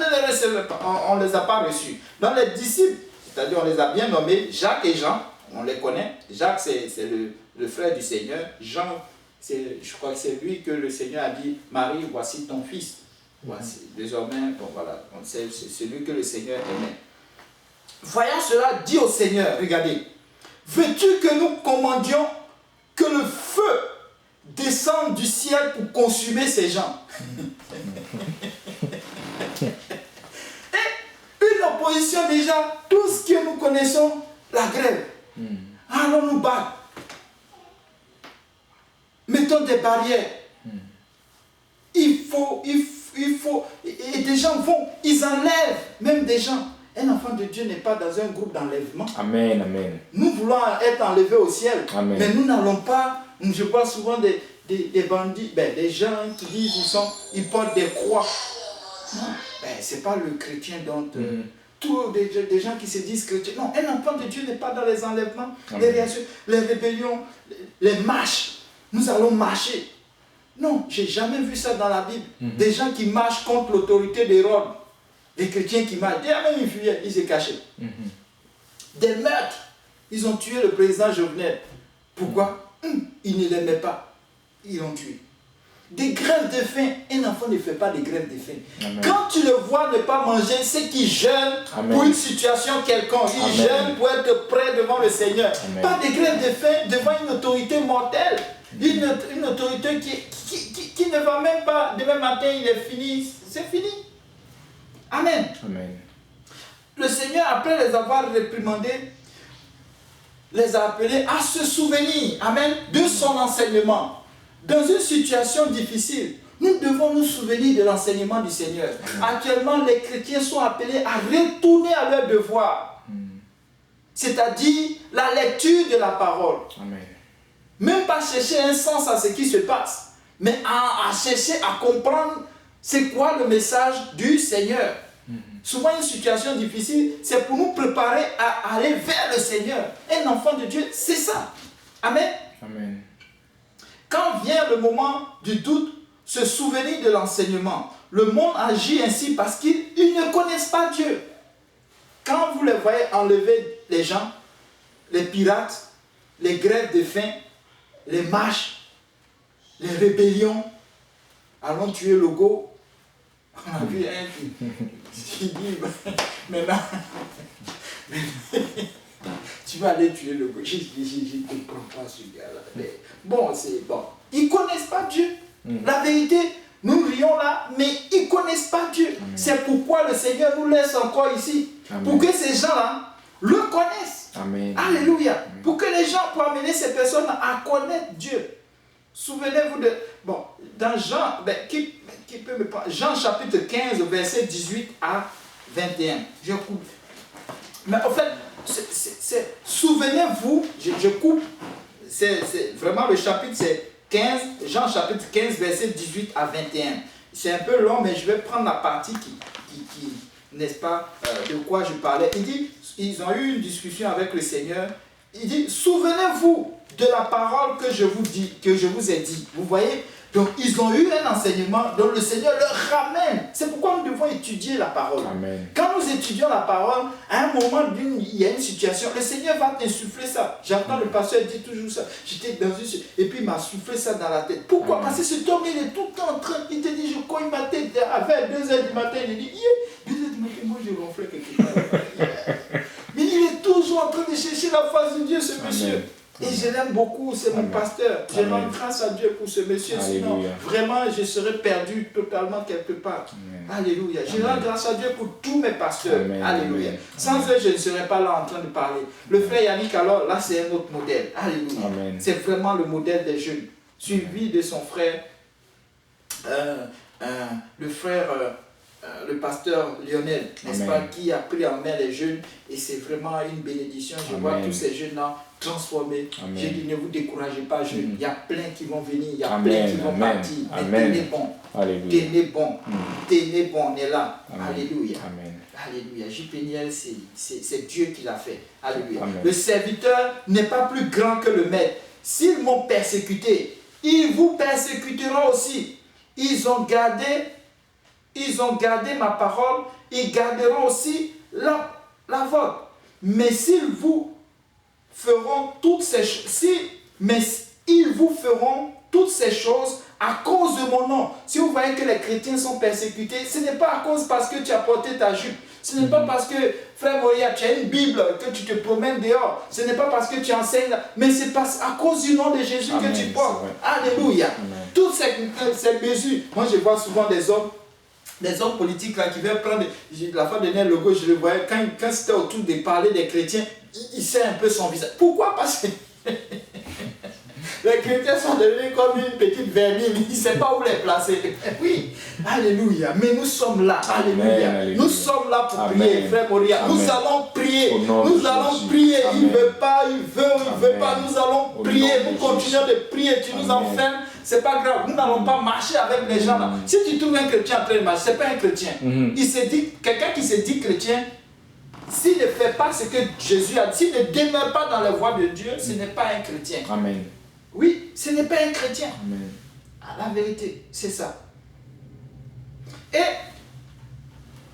ne les a pas reçus. Donc les disciples, c'est-à-dire on les a bien nommés, Jacques et Jean, on les connaît. Jacques c'est le frère du Seigneur. Jean, je crois que c'est lui que le Seigneur a dit, Marie, voici ton fils. Voici, désormais, bon voilà, c'est celui que le Seigneur aimait. Voyant cela, dit au Seigneur, regardez, veux-tu que nous commandions que le feu descende du ciel pour consumer ces gens? Et une opposition déjà, tout ce que nous connaissons, la grève. Allons nous battre. Mettons des barrières. Il faut, et des gens vont, ils enlèvent, même des gens. Un enfant de Dieu n'est pas dans un groupe d'enlèvement. Amen, amen. Nous voulons être enlevés au ciel, Amen. mais nous n'allons pas. Je vois souvent des bandits, des gens qui disent ils portent des croix. Non, c'est pas le chrétien dont tous des gens qui se disent chrétiens. Non, un enfant de Dieu n'est pas dans les enlèvements, les rébellions, les marches. Nous allons marcher. Non, j'ai jamais vu ça dans la Bible. Des gens qui marchent contre l'autorité d'Hérode. Des chrétiens qui marchent. Même ils fuyaient, ils se cachaient. Des meurtres. Ils ont tué le président Jovenel. Pourquoi? Ils ne l'aimaient pas. Ils l'ont tué. Des grèves de faim. Un enfant ne fait pas de grèves de faim. Amen. Quand tu le vois ne pas manger, c'est qu'il jeûne pour une situation quelconque. Il jeûne pour être prêt devant le Seigneur. Amen. Pas de grève de faim devant une autorité mortelle. Une autorité qui ne va même pas, demain matin il est fini, c'est fini. Amen. Amen. Le Seigneur, après les avoir réprimandés, les a appelés à se souvenir, amen, de son enseignement. Dans une situation difficile, nous devons nous souvenir de l'enseignement du Seigneur. Amen. Actuellement, les chrétiens sont appelés à retourner à leur devoir. C'est-à-dire la lecture de la parole. Amen. Même pas chercher un sens à ce qui se passe, mais à chercher à comprendre c'est quoi le message du Seigneur. Souvent une situation difficile, c'est pour nous préparer à aller vers le Seigneur. Un enfant de Dieu, c'est ça. Amen. Amen. Quand vient le moment du doute, se souvenir de l'enseignement. Le monde agit ainsi parce qu'ils ne connaissent pas Dieu. Quand vous les voyez enlever les gens, les pirates, les grèves de faim, les marches, les rébellions, allons tuer le go. On a vu un qui dit maintenant tu vas aller tuer le go. Je ne comprends pas ce gars-là. Bon, c'est bon. Ils ne connaissent pas Dieu. La vérité, nous rions là, mais ils ne connaissent pas Dieu. C'est pourquoi le Seigneur nous laisse encore ici. Amen. Pour que ces gens-là le connaissent. Amen. Alléluia. Amen. Pour que les gens, pour amener ces personnes à connaître Dieu. Souvenez-vous de... Bon, dans Jean, qui peut me prendre? Jean chapitre 15, verset 18 à 21. Je coupe. Mais en fait, souvenez-vous, je coupe. C'est vraiment le chapitre, c'est 15, Jean chapitre 15, verset 18 à 21. C'est un peu long, mais je vais prendre la partie qui n'est-ce pas, de quoi je parlais. Il dit, ils ont eu une discussion avec le Seigneur. Il dit, souvenez-vous de la parole que je vous ai dit. Vous voyez? Donc, ils ont eu un enseignement dont le Seigneur leur ramène. C'est pourquoi nous devons étudier la parole. Amen. Quand nous étudions la parole, à un moment, il y a une situation, le Seigneur va t'insuffler ça. J'entends le pasteur dire toujours ça. J'étais dans une... Et puis, il m'a soufflé ça dans la tête. Pourquoi? Amen. Parce que cet homme, il est tout le temps en train, il te dit, je cogne ma tête à 2h du matin. Il dit, 2h du matin, moi, je ronflais quelque part. Mais il est toujours en train de chercher la face de Dieu, ce monsieur. Amen. Et je l'aime beaucoup, c'est mon pasteur. Je rends grâce à Dieu pour ce monsieur. Alléluia. Sinon, vraiment, je serais perdu totalement quelque part. Amen. Alléluia. Je rends grâce à Dieu pour tous mes pasteurs. Amen. Alléluia. Amen. Sans eux, je ne serais pas là en train de parler. Le frère Yannick, alors, là, c'est un autre modèle. Alléluia. C'est vraiment le modèle des jeunes. Suivi de son frère, le frère... le pasteur Lionel, n'est-ce pas, qui a pris en main les jeunes, et c'est vraiment une bénédiction. Je vois tous ces jeunes-là transformés. J'ai dit, ne vous découragez pas, jeunes. Il y a plein qui vont venir, il y a plein qui vont partir. Mais tenez bon, tenez bon, tenez bon, on est là. Alléluia. Alléluia. J.P.Niel, c'est Dieu qui l'a fait. Alléluia. Le serviteur n'est pas plus grand que le maître. S'ils m'ont persécuté, ils vous persécuteront aussi. ils ont gardé ma parole, ils garderont aussi la vôtre. Mais s'ils vous feront toutes ces choses à cause de mon nom. Si vous voyez que les chrétiens sont persécutés, ce n'est pas à cause parce que tu as porté ta jupe. Ce n'est pas parce que, frère Moria, tu as une Bible, que tu te promènes dehors. Ce n'est pas parce que tu enseignes, mais c'est à cause du nom de Jésus que tu portes. Alléluia. Amen. Toutes ces mesures. Moi, je vois souvent des hommes politiques là, qui veulent prendre. La fois dernière, le gauche, je le voyais, quand c'était autour de parler des chrétiens, il sait un peu son visage. Pourquoi? Parce que les chrétiens sont devenus comme une petite vermine, il ne sait pas où les placer. Oui, alléluia. Mais nous sommes là, alléluia. Amen, nous sommes là pour prier, frère Moria. Nous allons prier, nous allons prier. Amen. Il ne veut pas, il veut pas. Nous allons prier, nous continuons de prier. Tu nous enfermes, ce n'est pas grave. Nous n'allons pas marcher avec les gens là. Si tu trouves un chrétien en train de marcher, ce n'est pas un chrétien. Il se dit, quelqu'un qui se dit chrétien, s'il ne fait pas ce que Jésus a dit, s'il ne demeure pas dans la voie de Dieu, ce n'est pas un chrétien. Amen. Oui, ce n'est pas un chrétien. Amen. La vérité, c'est ça. Et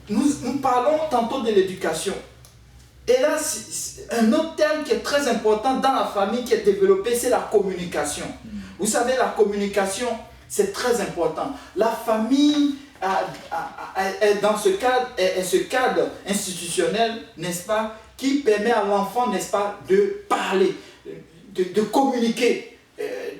nous parlons tantôt de l'éducation. Et là, un autre terme qui est très important dans la famille qui est développé, c'est la communication. Vous savez, la communication, c'est très important. La famille, dans ce cadre institutionnel, n'est-ce pas, qui permet à l'enfant, n'est-ce pas, de parler, de communiquer,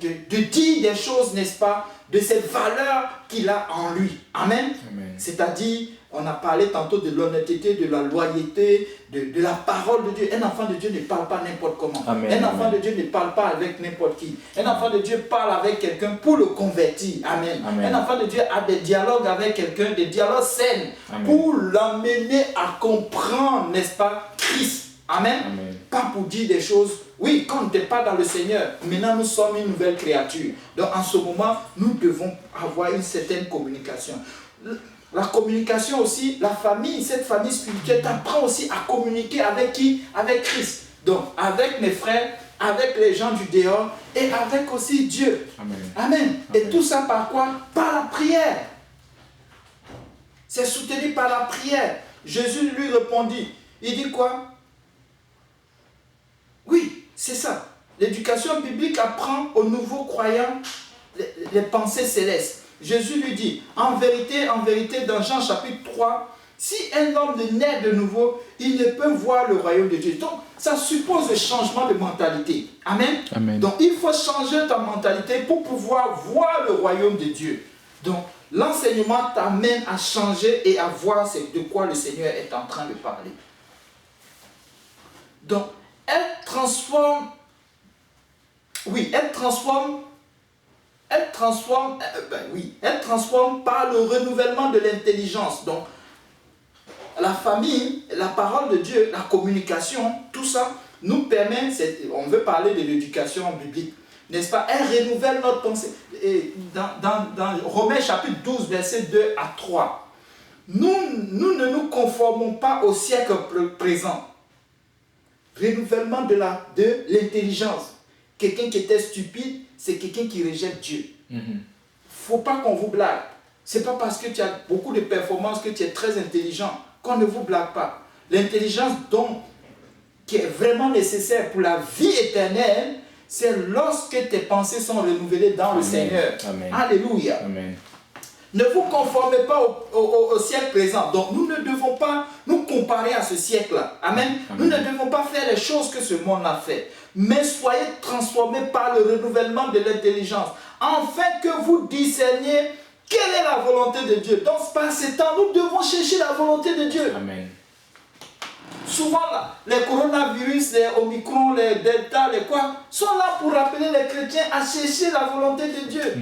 de dire des choses, n'est-ce pas, de cette valeur qu'il a en lui. Amen. Amen. C'est-à-dire, on a parlé tantôt de l'honnêteté, de la loyauté, de la parole de Dieu. Un enfant de Dieu ne parle pas n'importe comment. Amen. Un enfant de Dieu ne parle pas avec n'importe qui. Un enfant de Dieu parle avec quelqu'un pour le convertir. Amen. Amen. Un enfant de Dieu a des dialogues avec quelqu'un, des dialogues sains, pour l'amener à comprendre, n'est-ce pas, Christ. Amen. Amen. Pas pour dire des choses. Oui, quand on n'était pas dans le Seigneur, maintenant nous sommes une nouvelle créature. Donc en ce moment, nous devons avoir une certaine communication. La communication aussi, la famille, cette famille spirituelle t'apprend aussi à communiquer avec qui? Avec Christ. Donc avec mes frères, avec les gens du dehors et avec aussi Dieu. Amen. Amen. Et tout ça par quoi? Par la prière. C'est soutenu par la prière. Jésus lui répondit. Il dit quoi? Oui, c'est ça. L'éducation biblique apprend aux nouveaux croyants les pensées célestes. Jésus lui dit, en vérité, dans Jean chapitre 3, si un homme naît de nouveau, il ne peut voir le royaume de Dieu. Donc, ça suppose le changement de mentalité. Amen. Amen. Donc, il faut changer ta mentalité pour pouvoir voir le royaume de Dieu. Donc, l'enseignement t'amène à changer et à voir de quoi le Seigneur est en train de parler. Donc, elle transforme par le renouvellement de l'intelligence. Donc, la famille, la parole de Dieu, la communication, tout ça nous permet, on veut parler de l'éducation biblique, n'est-ce pas? Elle renouvelle notre pensée. Et dans Romains chapitre 12, versets 2 à 3, nous ne nous conformons pas au siècle présent. Renouvellement de l'intelligence. Quelqu'un qui était stupide, c'est quelqu'un qui rejette Dieu. Il ne faut pas qu'on vous blague. Ce n'est pas parce que tu as beaucoup de performances que tu es très intelligent qu'on ne vous blague pas. L'intelligence qui est vraiment nécessaire pour la vie éternelle, c'est lorsque tes pensées sont renouvelées dans le Seigneur. Amen. Alléluia. Amen. Ne vous conformez pas au siècle présent. Donc nous ne devons pas nous comparer à ce siècle-là. Amen. Amen. Nous ne devons pas faire les choses que ce monde a fait. Mais soyez transformés par le renouvellement de l'intelligence. Afin que vous discerniez quelle est la volonté de Dieu. Donc par ces temps, nous devons chercher la volonté de Dieu. Amen. Souvent, les coronavirus, les Omicron, les Delta, les quoi, sont là pour rappeler les chrétiens à chercher la volonté de Dieu.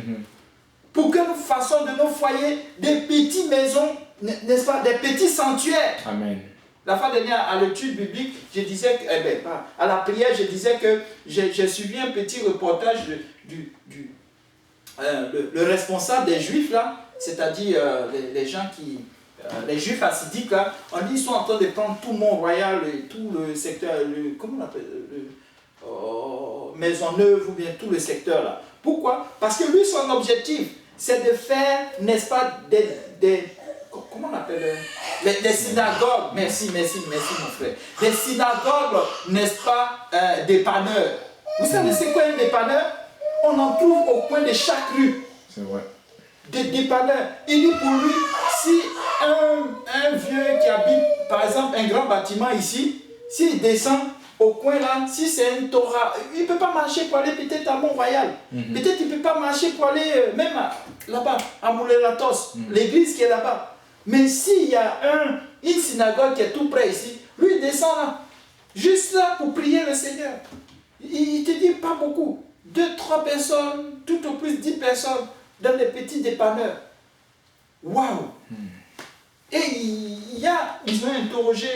Pour que nous fassions de nos foyers des petites maisons, n'est-ce pas, des petits sanctuaires. Amen. La fois dernière, à l'étude biblique, je disais, à la prière, je disais que j'ai suivi un petit reportage le responsable des Juifs, là, c'est-à-dire les gens qui... les Juifs hassidiques, là, on dit qu'ils sont en train de prendre tout Mont-Royal et tout le secteur, comment on appelle, Maisonneuve ou bien tout le secteur là. Pourquoi? Parce que lui, son objectif, c'est de faire, n'est-ce pas, comment on appelle les synagogues, merci mon frère, des synagogues, n'est-ce pas, dépanneurs. Vous savez c'est quoi un dépanneur? On en trouve au coin de chaque rue. C'est vrai. Des dépanneurs. Il dit pour lui, si un vieux qui habite, par exemple, un grand bâtiment ici, s'il descend au coin là, si c'est un Torah, il ne peut pas marcher pour aller peut-être à Mont-Royal. Peut-être il ne peut pas marcher pour aller même là-bas, à Moulin-la-Tosse, l'église qui est là-bas. Mais s'il y a une synagogue qui est tout près ici, lui il descend là, juste là pour prier le Seigneur. Il te dit pas beaucoup, 2-3 personnes, tout au plus 10 personnes dans les petits dépanneurs. Waouh! Et ils ont interrogé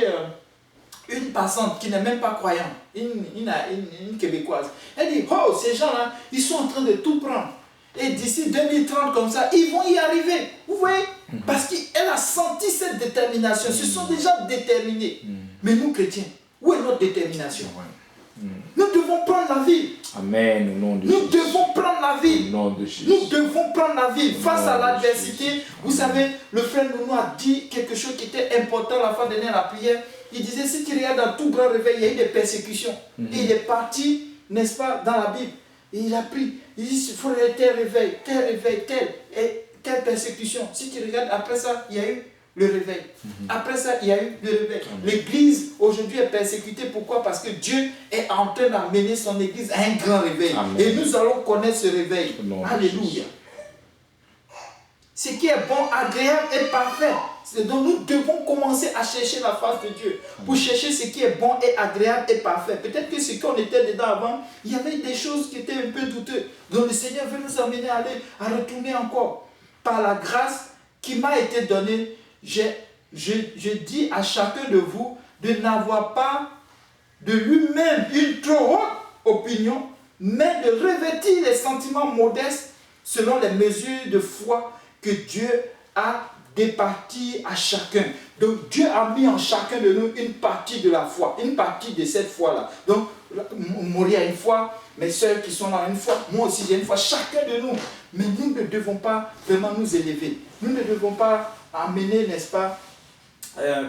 une passante qui n'est même pas croyante, une Québécoise. Elle dit, oh, ces gens-là, ils sont en train de tout prendre. Et d'ici 2030, comme ça, ils vont y arriver. Vous voyez? Parce qu'elle a senti cette détermination. Ils se sont déjà déterminés. Mais nous, chrétiens, où est notre détermination? Nous devons prendre la ville. Amen, au nom de Nous Jésus. devons prendre la ville. Au nom de Jésus. Nous devons prendre la ville face à l'adversité. Jésus. Vous savez, le frère Nounou a dit quelque chose qui était important la fois dernière à la prière. Il disait, si tu regardes dans tout grand réveil, il y a eu des persécutions. Et il est parti, n'est-ce pas, dans la Bible. Et il a pris, il dit, il faut tel réveil, et telle persécution. Si tu regardes, après ça, il y a eu le réveil. Après ça, il y a eu le réveil. L'église aujourd'hui est persécutée. Pourquoi? Parce que Dieu est en train d'amener son église à un grand réveil. Amen. Et nous allons connaître ce réveil. Alléluia. Ce qui est bon, agréable et parfait. Donc nous devons commencer à chercher la face de Dieu. Pour chercher ce qui est bon et agréable et parfait. Peut-être que ce qu'on était dedans avant, il y avait des choses qui étaient un peu douteuses. Donc le Seigneur veut nous amener à retourner encore. Par la grâce qui m'a été donnée, je dis à chacun de vous de n'avoir pas de lui-même une trop haute opinion, mais de revêtir les sentiments modestes selon les mesures de foi que Dieu a départies à chacun. Donc Dieu a mis en chacun de nous une partie de la foi, une partie de cette foi-là. Donc Moria a une foi, mes soeurs qui sont là une foi, moi aussi j'ai une foi, chacun de nous. Mais nous ne devons pas vraiment nous élever. Nous ne devons pas amener, n'est-ce pas,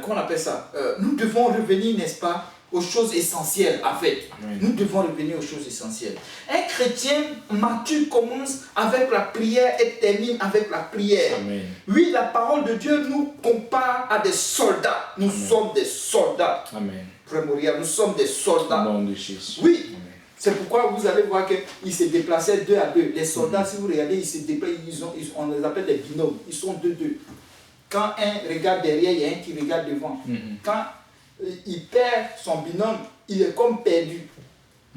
comment on appelle ça, nous devons revenir, n'est-ce pas, aux choses essentielles, en fait. Amen. Nous devons revenir aux choses essentielles. Un chrétien mature commence avec la prière et termine avec la prière. Amen. Oui, la parole de Dieu nous compare à des soldats. Nous sommes des soldats. Amen. Frère Moria, nous sommes des Au soldats. nom de Jésus. Oui. Amen. C'est pourquoi vous allez voir qu'ils se déplaçaient 2 à 2. Les soldats, si vous regardez, ils se déplacent, on les appelle des binômes. Ils sont 2-2. Quand un regarde derrière, il y a un qui regarde devant. Quand il perd son binôme, il est comme perdu.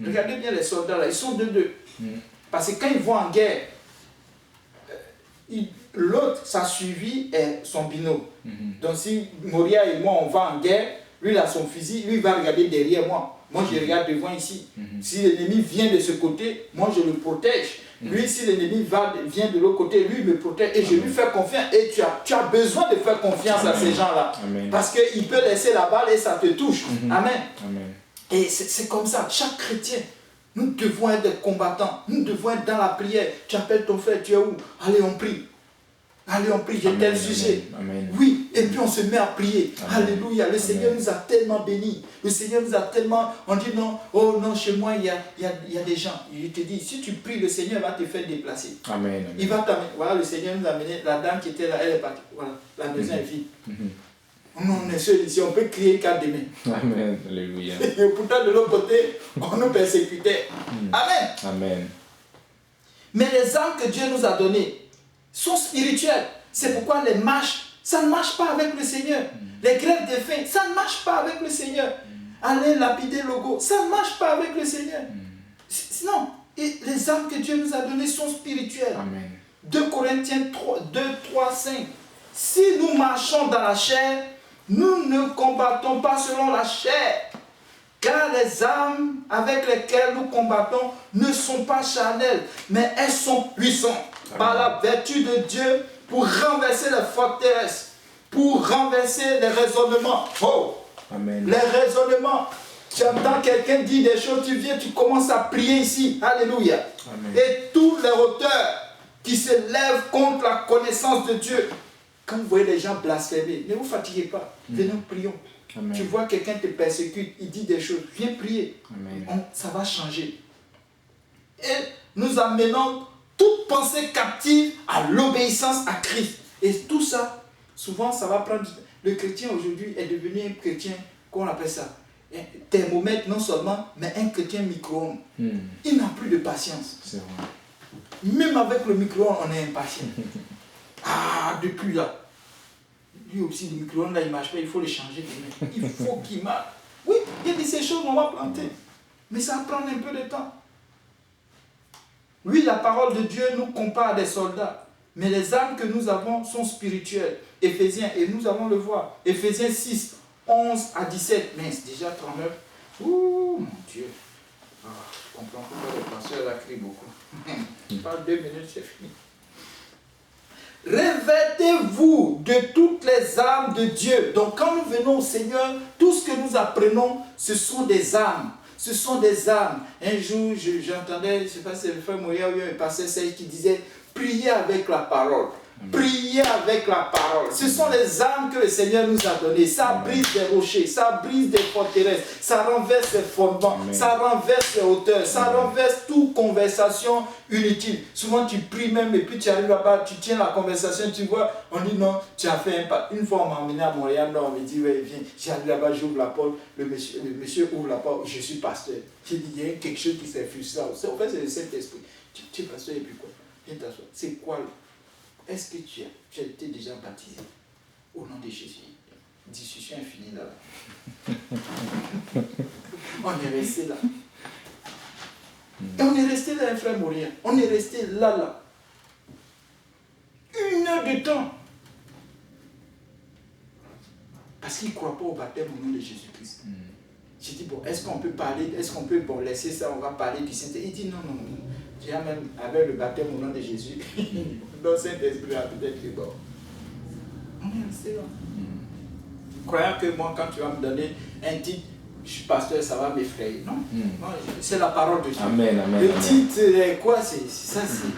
Regardez bien les soldats là, ils sont 2-2. Parce que quand ils vont en guerre, l'autre, sa suivi est son binôme. Donc si Moria et moi on va en guerre, lui il a son fusil, lui il va regarder derrière moi. Moi je regarde devant ici. Si l'ennemi vient de ce côté, moi je le protège. Lui, si l'ennemi vient de l'autre côté, lui il me protège et je lui fais confiance. Et tu as besoin de faire confiance à ces gens-là. Parce qu'il peut laisser la balle et ça te touche. Amen. Amen. Et c'est comme ça, chaque chrétien, nous devons être des combattants, nous devons être dans la prière. Tu appelles ton frère, tu es où? Allez, on prie. Allez, on prie, j'ai tel sujet. Amen. Oui, et puis on se met à prier. Amen. Alléluia, le Seigneur nous a tellement bénis. Le Seigneur nous a tellement... On dit non, oh non, chez moi, il y a des gens. Il te dit, si tu pries, le Seigneur va te faire déplacer. Amen. Il va t'amener. Voilà, le Seigneur nous a amené, la dame qui était là, elle est partie. Voilà, la maison est vide. On est seul ici, on peut crier qu'à demain. Amen. Alléluia. Et pourtant, de l'autre côté, on nous persécutait. Amen. Amen. Mais les armes que Dieu nous a données sont spirituelles. C'est pourquoi les marches, ça ne marche pas avec le Seigneur. Les grèves de faim, ça ne marche pas avec le Seigneur. Aller lapider le logo, ça ne marche pas avec le Seigneur. Sinon, les armes que Dieu nous a données sont spirituelles. Amen. 2 Corinthiens 2, 3, 5. Si nous marchons dans la chair, nous ne combattons pas selon la chair. Car les armes avec lesquelles nous combattons ne sont pas charnelles, mais elles sont puissantes par la vertu de Dieu pour renverser les forteresses, pour renverser les raisonnements. Oh! Amen. Les raisonnements. Tu entends quelqu'un dire des choses, tu viens, tu commences à prier ici. Alléluia. Amen. Et tous les hauteurs qui se lèvent contre la connaissance de Dieu. Quand vous voyez les gens blasphémer, ne vous fatiguez pas. Venez, prions. Amen. Tu vois quelqu'un te persécute, il dit des choses, viens prier. Ça va changer. Et nous amenons toute pensée captive à l'obéissance à Christ. Et tout ça, souvent, ça va prendre du temps. Le chrétien aujourd'hui est devenu un chrétien, qu'on appelle ça, un thermomètre non seulement, mais un chrétien micro-ondes. Il n'a plus de patience. C'est vrai. Même avec le micro-ondes, on est impatient. Ah, depuis là. Lui aussi, le micro-ondes, là, il ne marche pas, il faut le changer. Il faut qu'il marche. Oui, il y a de ces choses qu'on va planter. Mais ça va prendre un peu de temps. Oui, la parole de Dieu nous compare à des soldats. Mais les armes que nous avons sont spirituelles. Éphésiens, et nous allons le voir. Éphésiens 6, 11 à 17. Mais c'est déjà 39. Ouh, mon Dieu. Ah, je comprends pourquoi le pasteur là crie beaucoup. Pas 2 minutes, c'est fini. Revêtez-vous de toutes les armes de Dieu. Donc quand nous venons au Seigneur, tout ce que nous apprenons, ce sont des armes. Ce sont des armes. Un jour, j'entendais, je ne sais pas si c'est le frère Moya ou un pasteur Serge qui disait, priez avec la parole. Priez avec la parole. Ce sont les armes que le Seigneur nous a données. Ça brise des rochers, ça brise des forteresses, ça renverse les fondements, ça renverse les hauteurs, ça renverse toute conversation inutile. Souvent tu pries même et puis tu arrives là-bas, tu tiens la conversation, tu vois, on dit non, tu as fait un pas. Une fois on m'a emmené à Montréal, non, on me dit, ouais, viens, j'arrive là-bas, j'ouvre la porte, le monsieur ouvre la porte, je suis pasteur. J'ai dit, il y a quelque chose qui s'est frustré. En fait, c'est le Saint-Esprit. Tu es pasteur et puis quoi? Viens t'asseoir. C'est quoi? Est-ce que tu as été déjà baptisé au nom de Jésus? Discussion infinie là. On est resté là. Et on est resté là, un frère mourir. On est resté là. 1 heure de temps. Parce qu'il ne croit pas au baptême au nom de Jésus-Christ. J'ai dit, bon, est-ce qu'on peut parler, est-ce qu'on peut laisser ça, on va parler du Saint-Esprit? Il dit, non. Déjà même avec le baptême au nom de Jésus, le Saint-Esprit a peut-être dit, bon, on est resté là. Croyant que moi, quand tu vas me donner un titre, je suis pasteur, ça va m'effrayer. Non, c'est la parole de Dieu. Amen, amen, le amen. titre, quoi, c'est ça, c'est...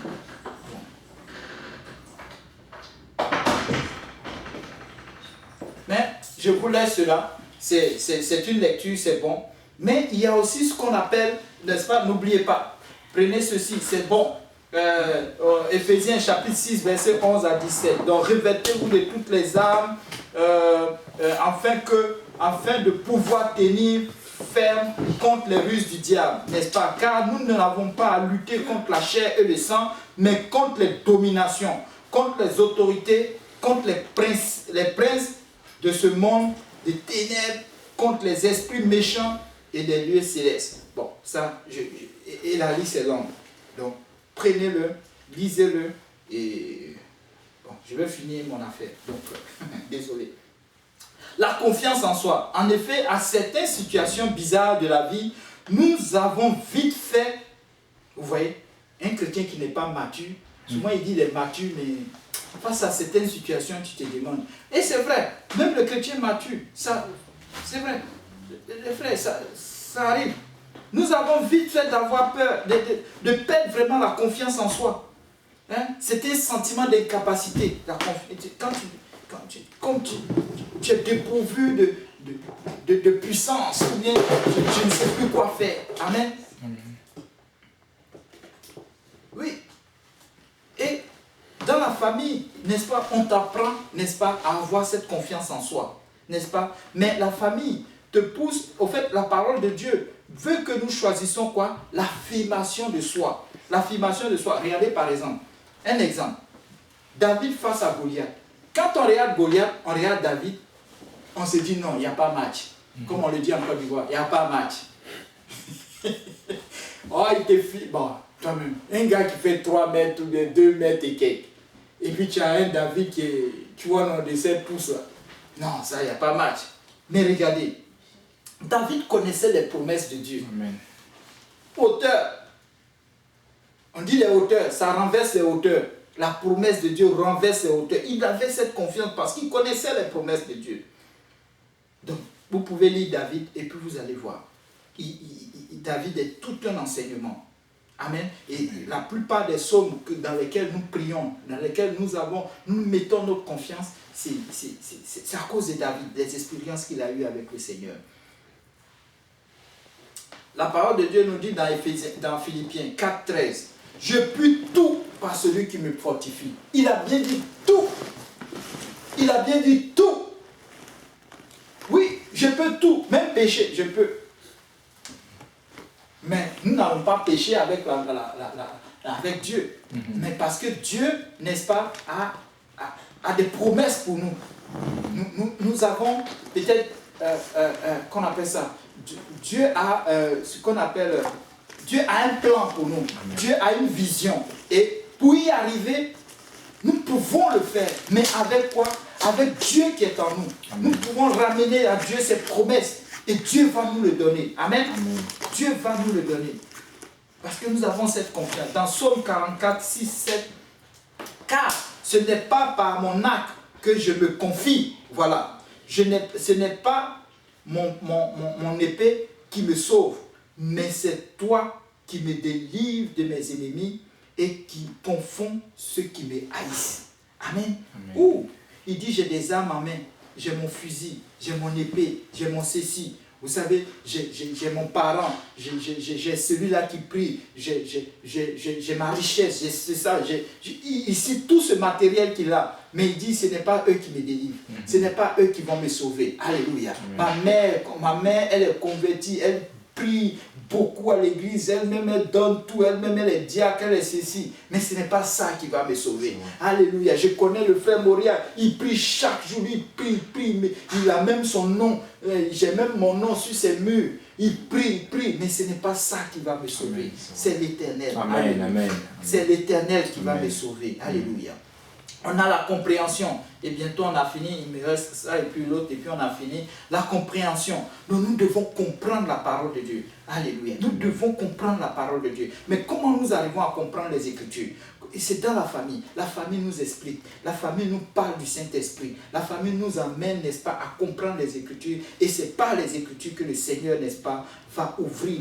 Mais je vous laisse cela. C'est une lecture, c'est bon. Mais il y a aussi ce qu'on appelle, n'est-ce pas, n'oubliez pas, prenez ceci, c'est bon. Éphésiens chapitre 6, verset 11 à 17. Donc revêtez-vous de toutes les armes, afin de pouvoir tenir ferme contre les ruses du diable, n'est-ce pas? Car nous n'avons pas à lutter contre la chair et le sang, mais contre les dominations, contre les autorités, contre les princes de ce monde des ténèbres, contre les esprits méchants et des lieux célestes. Bon, ça, et la liste est longue. Donc, prenez-le, lisez-le, et bon, je vais finir mon affaire. Donc, désolé. La confiance en soi. En effet, à certaines situations bizarres de la vie, nous avons vite fait, vous voyez, un chrétien qui n'est pas mature, souvent il dit il est mature, mais face à certaines situations, tu te demandes. Et c'est vrai, même le chrétien mature, ça, c'est vrai, les frères, ça arrive. Nous avons vite fait d'avoir peur, de perdre vraiment la confiance en soi. Hein? C'est un sentiment d'incapacité. Quand tu es dépourvu de puissance, ou bien tu ne sais plus quoi faire. Amen. Oui. Et dans la famille, n'est-ce pas, on t'apprend, n'est-ce pas, à avoir cette confiance en soi. N'est-ce pas? Mais la famille te pousse, au fait, la parole de Dieu veut que nous choisissons quoi? L'affirmation de soi. L'affirmation de soi. Regardez par exemple, un exemple. David face à Goliath. Quand on regarde Goliath, on regarde David, on se dit non, il n'y a pas match. Comme on le dit en Côte d'Ivoire, il n'y a pas match. Oh, il te fait, bon, toi-même, un gars qui fait 3 mètres ou 2 mètres et quelques. Et puis tu as un David qui est, tu vois, dans des 7 pouces là. Non, ça, il n'y a pas match. Mais regardez, David connaissait les promesses de Dieu. Amen. Auteur. On dit les hauteurs, ça renverse les hauteurs. La promesse de Dieu renverse les hauteurs. Il avait cette confiance parce qu'il connaissait les promesses de Dieu. Donc, vous pouvez lire David et puis vous allez voir. David est tout un enseignement. Amen. Et la plupart des psaumes dans lesquels nous prions, dans lesquels nous mettons notre confiance, c'est à cause de David, des expériences qu'il a eues avec le Seigneur. La parole de Dieu nous dit dans Philippiens 4:13, « Je puis tout par celui qui me fortifie. » Il a bien dit tout. Il a bien dit tout. Oui, je peux tout, même pécher, je peux. Mais nous n'allons pas pécher avec Dieu. Mais parce que Dieu, n'est-ce pas, a des promesses pour nous. Nous avons peut-être, qu'on appelle ça, Dieu a ce qu'on appelle, Dieu a un plan pour nous. Amen. Dieu a une vision. Et pour y arriver, nous pouvons le faire. Mais avec quoi? Avec Dieu qui est en nous. Amen. Nous pouvons ramener à Dieu ses promesses. Et Dieu va nous le donner. Amen. Amen. Dieu va nous le donner. Parce que nous avons cette confiance. Dans Psaume 44, 6, 7. Car ce n'est pas par mon acte que je me confie. Voilà. Ce n'est pas mon épée qui me sauve. Mais c'est toi qui me délivres de mes ennemis et qui confond ceux qui me haïssent. Amen. Amen. Ouh, il dit, j'ai des armes en main. J'ai mon fusil, j'ai mon épée, j'ai mon ceci. Vous savez, j'ai mon parent, j'ai celui-là qui prie, j'ai ma richesse, j'ai ça. Ici, tout ce matériel qu'il a. Mais il dit, ce n'est pas eux qui me délivrent. Ce n'est pas eux qui vont me sauver. Alléluia. Ma mère, elle est convertie, elle prie beaucoup à l'église, elle-même elle donne tout, elle-même elle est diacre, elle est ceci, mais ce n'est pas ça qui va me sauver. Alléluia. Je connais le frère Moria, il prie chaque jour, il prie, mais il a même son nom, j'ai même mon nom sur ses murs, il prie, mais ce n'est pas ça qui va me sauver, c'est l'Éternel. Amen, amen. C'est l'Éternel qui va me sauver. Alléluia. On a la compréhension, et bientôt on a fini, il me reste ça et puis l'autre, et puis on a fini. La compréhension. Nous devons comprendre la parole de Dieu. Alléluia. Nous devons comprendre la parole de Dieu. Mais comment nous arrivons à comprendre les Écritures? Et c'est dans la famille. La famille nous explique. La famille nous parle du Saint-Esprit. La famille nous amène, n'est-ce pas, à comprendre les Écritures. Et c'est par les Écritures que le Seigneur, n'est-ce pas, va ouvrir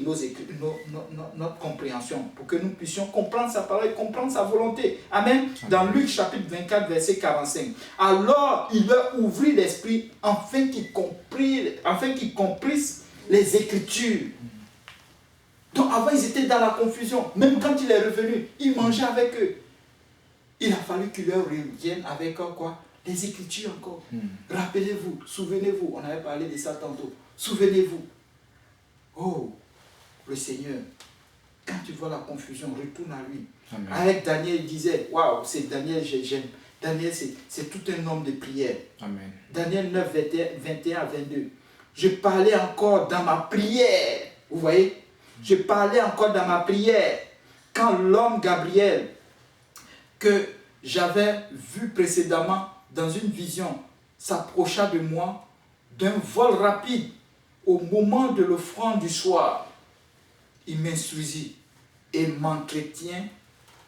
notre compréhension pour que nous puissions comprendre sa parole et comprendre sa volonté. Amen. Dans Luc chapitre 24, verset 45. Alors, il leur ouvrit l'esprit afin qu'ils comprissent les Écritures. Donc avant, ils étaient dans la confusion. Même quand il est revenu, il mangeait avec eux. Il a fallu qu'il leur revienne avec quoi? Les Écritures encore. Rappelez-vous, souvenez-vous, on avait parlé de ça tantôt. Souvenez-vous. Oh, le Seigneur, quand tu vois la confusion, retourne à lui. Amen. Avec Daniel, il disait, waouh, c'est Daniel, j'aime. Daniel, c'est tout un homme de prière. Amen. Daniel 9, 21 à 22. Je parlais encore dans ma prière. Vous voyez? Je parlais encore dans ma prière quand l'homme Gabriel, que j'avais vu précédemment dans une vision, s'approcha de moi d'un vol rapide au moment de l'offrande du soir. Il m'instruisit et m'entretient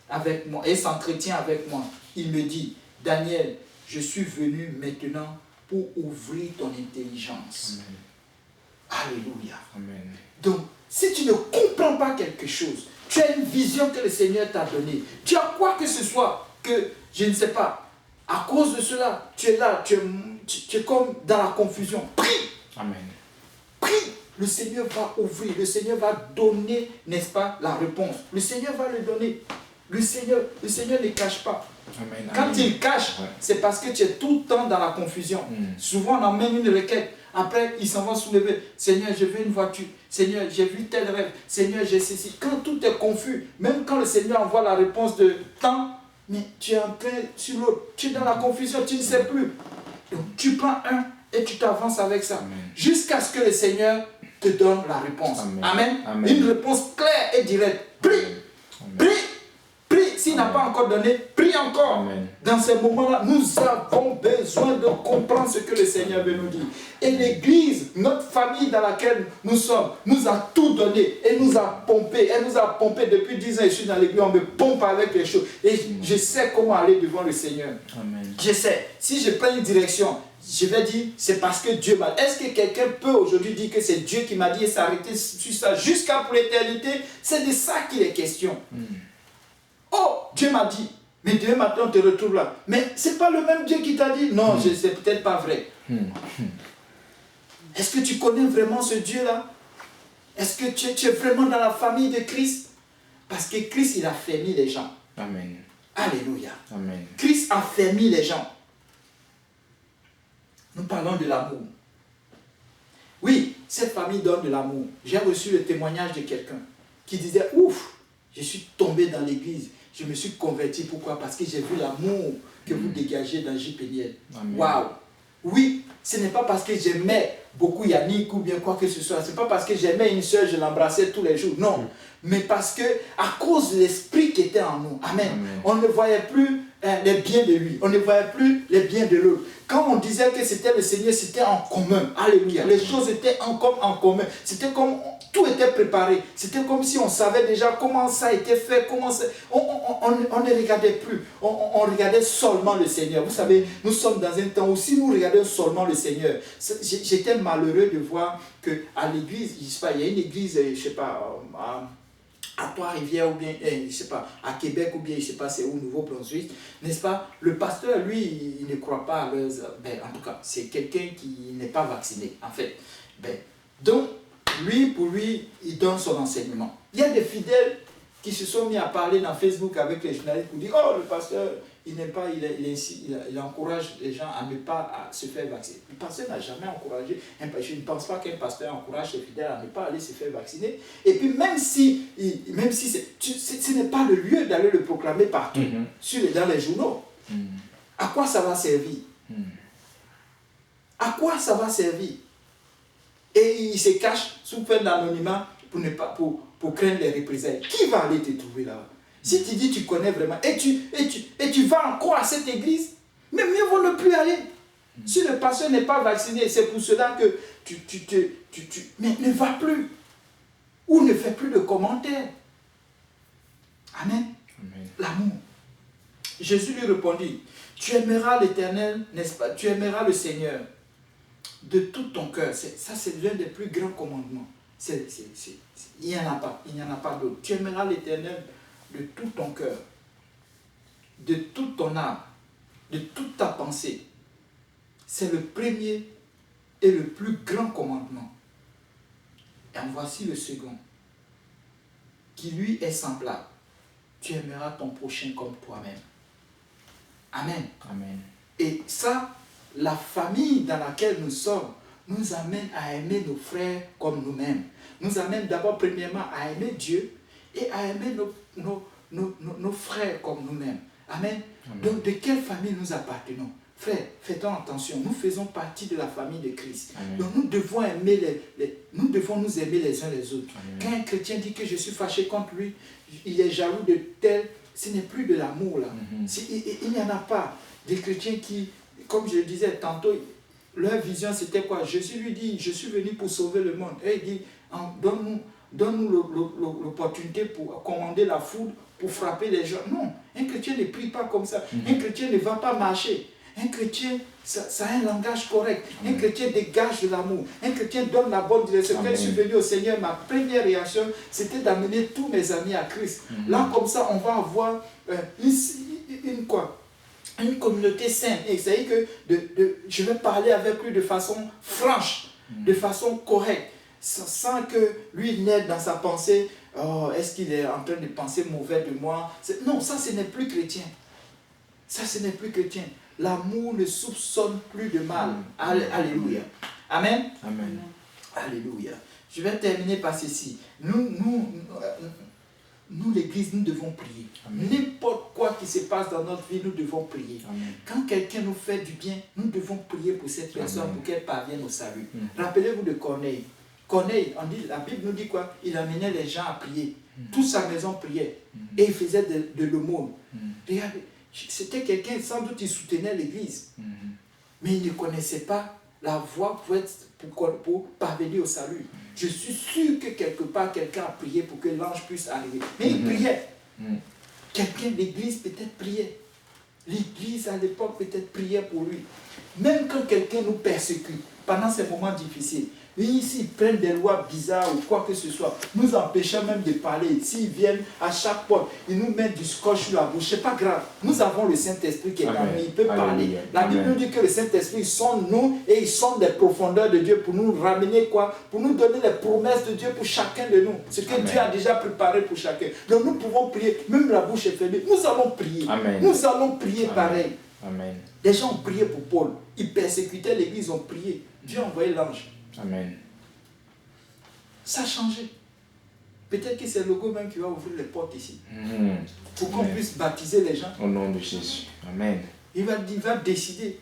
avec moi, et s'entretient avec moi. Il me dit, Daniel, je suis venu maintenant pour ouvrir ton intelligence. Amen. Alléluia. Amen. Donc, si tu ne comprends pas quelque chose, tu as une vision que le Seigneur t'a donnée, tu as quoi que ce soit, que je ne sais pas, à cause de cela, tu es là, tu es comme dans la confusion. Prie. Amen. Prie. Le Seigneur va ouvrir, le Seigneur va donner, n'est-ce pas, la réponse. Le Seigneur va le donner. Le Seigneur ne cache pas. Amen, quand amen. Il cache, c'est parce que tu es tout le temps dans la confusion. Souvent, on emmène une requête. Après, ils s'en vont soulever. Seigneur, je veux une voiture. Seigneur, j'ai vu tel rêve. Seigneur, j'ai ceci. Quand tout est confus, même quand le Seigneur envoie la réponse de temps, mais tu es en train sur l'autre. Tu es dans la confusion, tu ne sais plus. Donc, tu prends un et tu t'avances avec ça. Jusqu'à ce que le Seigneur te donne la réponse. Amen. Amen. Amen. Une réponse claire et directe. Prie. Amen. Prie. Prie. S'il n'a pas encore donné, prie encore. Amen. Dans ces moments-là, nous avons besoin besoin de comprendre ce que le Seigneur veut nous dire. Et l'Église, notre famille dans laquelle nous sommes, nous a tout donné. Elle nous a pompé. Elle nous a pompé depuis 10 ans. Je suis dans l'Église, on me pompe avec les choses. Et je sais comment aller devant le Seigneur. Amen. Je sais. Si je prends une direction, je vais dire, c'est parce que Dieu m'a dit. Est-ce que quelqu'un peut aujourd'hui dire que c'est Dieu qui m'a dit et s'arrêter sur ça jusqu'à pour l'éternité? C'est de ça qu'il est question. Oh, Dieu m'a dit. Mais demain matin, on te retrouve là. Mais c'est pas le même Dieu qui t'a dit. Non, c'est peut-être pas vrai. Est-ce que tu connais vraiment ce Dieu-là? Est-ce que tu es vraiment dans la famille de Christ? Parce que Christ, il a fermé les gens. Amen. Alléluia. Amen. Christ a fermé les gens. Nous parlons de l'amour. Oui, cette famille donne de l'amour. J'ai reçu le témoignage de quelqu'un qui disait, ouf, je suis tombé dans l'église. Je me suis converti. Pourquoi? Parce que j'ai vu l'amour que vous dégagez dans J. Péniel. Waouh! Oui, ce n'est pas parce que j'aimais beaucoup Yannick ou bien quoi que ce soit. Ce n'est pas parce que j'aimais une soeur, je l'embrassais tous les jours. Non. Mais parce que, à cause de l'esprit qui était en nous. Amen. On ne voyait plus les biens de lui. On ne voyait plus les biens de l'autre. Quand on disait que c'était le Seigneur, c'était en commun. Alléluia. Les choses étaient en commun. C'était comme tout était préparé. C'était comme si on savait déjà comment ça a été fait. On ne regardait plus. On regardait seulement le Seigneur. Vous savez, nous sommes dans un temps où si nous regardons seulement le Seigneur, j'étais malheureux de voir qu'à l'église, je sais pas, il y a une église, je ne sais pas, à Trois-Rivières ou bien, je ne sais pas, à Québec ou bien, je ne sais pas, c'est au Nouveau-Brunswick, n'est-ce pas? Le pasteur, lui, il ne croit pas à leurs... en tout cas, c'est quelqu'un qui n'est pas vacciné, en fait. Donc, pour lui, il donne son enseignement. Il y a des fidèles qui se sont mis à parler dans Facebook avec les journalistes pour dire, oh, le pasteur, il n'aime pas, il encourage les gens à ne pas se faire vacciner. Le pasteur n'a jamais encouragé, je ne pense pas qu'un pasteur encourage les fidèles à ne pas aller se faire vacciner. Et puis même si ce n'est pas le lieu d'aller le proclamer partout, dans les journaux, à quoi ça va servir? À quoi ça va servir? Et il se cache sous peine d'anonymat pour craindre les représailles. Qui va aller te trouver là? Si tu dis tu connais vraiment, et tu vas encore à cette église, mais mieux vaut ne plus aller. Si le pasteur n'est pas vacciné, c'est pour cela que mais ne va plus. Ou ne fais plus de commentaires. Amen. L'amour. Jésus lui répondit, tu aimeras l'Éternel, n'est-ce pas? Tu aimeras le Seigneur de tout ton cœur. Ça, c'est l'un des plus grands commandements. Il n'y en a pas. Il n'y en a pas d'autre. Tu aimeras l'Éternel de tout ton cœur, de toute ton âme, de toute ta pensée. C'est le premier et le plus grand commandement. Et en voici le second, qui lui est semblable. Tu aimeras ton prochain comme toi-même. Amen. Amen. Et ça, la famille dans laquelle nous sommes nous amène à aimer nos frères comme nous-mêmes. Nous amène d'abord premièrement à aimer Dieu et à aimer nos frères comme nous-mêmes. Amen. Donc de quelle famille nous appartenons? Frères, faites attention, nous faisons partie de la famille de Christ. Amen. Donc nous devons aimer nous devons nous aimer les uns les autres. Amen. Quand un chrétien dit que je suis fâché contre lui, il est jaloux de tel, ce n'est plus de l'amour là. Il n'y en a pas. Des chrétiens qui, comme je le disais tantôt, leur vision c'était quoi? Jésus lui dit, je suis venu pour sauver le monde. Et il dit, donne-nous l'opportunité pour commander la foudre, pour frapper les gens. Non, un chrétien ne prie pas comme ça. Un chrétien ne va pas marcher. Un chrétien, ça a un langage correct. Un chrétien dégage de l'amour. Un chrétien donne la bonne direction. Quand je suis venu au Seigneur, ma première réaction, c'était d'amener tous mes amis à Christ. Là, comme ça, on va avoir une communauté saine. Et c'est-à-dire que je vais parler avec lui de façon franche, de façon correcte, sans que lui n'aide dans sa pensée. Oh, est-ce qu'il est en train de penser mauvais de moi? Non, ça, ce n'est plus chrétien. Ça, ce n'est plus chrétien. L'amour ne soupçonne plus de mal. Alléluia. Amen. Amen. Alléluia. Je vais terminer par ceci. Nous l'Église, nous devons prier. N'importe quoi qui se passe dans notre vie, nous devons prier. Amen. Quand quelqu'un nous fait du bien, nous devons prier pour cette personne pour qu'elle parvienne au salut. Rappelez-vous de Corneille. Corneille, la Bible nous dit quoi? Il amenait les gens à prier. Toute sa maison priait. Et il faisait de l'aumône. Regardez, c'était quelqu'un, sans doute, il soutenait l'Église. mais ils ne connaissaient pas la voie pour parvenir au salut. Je suis sûr que quelque part, quelqu'un a prié pour que l'ange puisse arriver. Mais il priait. Quelqu'un, l'église peut-être priait. L'église à l'époque peut-être priait pour lui. Même quand quelqu'un nous persécute, pendant ces moments difficiles, ici, ils prennent des lois bizarres ou quoi que ce soit, nous empêchant même de parler. S'ils viennent à chaque porte, ils nous mettent du scotch sur la bouche, c'est pas grave. Nous avons le Saint-Esprit qui est là, mais il peut parler. La Bible nous dit que le Saint-Esprit sonde nous et il sonde les profondeurs de Dieu pour nous ramener quoi? Pour nous donner les promesses de Dieu pour chacun de nous. Ce que Dieu a déjà préparé pour chacun. Donc nous pouvons prier, même la bouche est fermée. Nous allons prier. Nous allons prier pareil. Amen. Les gens ont prié pour Paul. Ils persécutaient l'église, ils ont prié. Dieu a envoyé l'ange. Amen. Ça a changé. Peut-être que c'est le logo même qui va ouvrir les portes ici. Pour qu'on puisse baptiser les gens. Au nom de Jésus. Amen. Il va décider.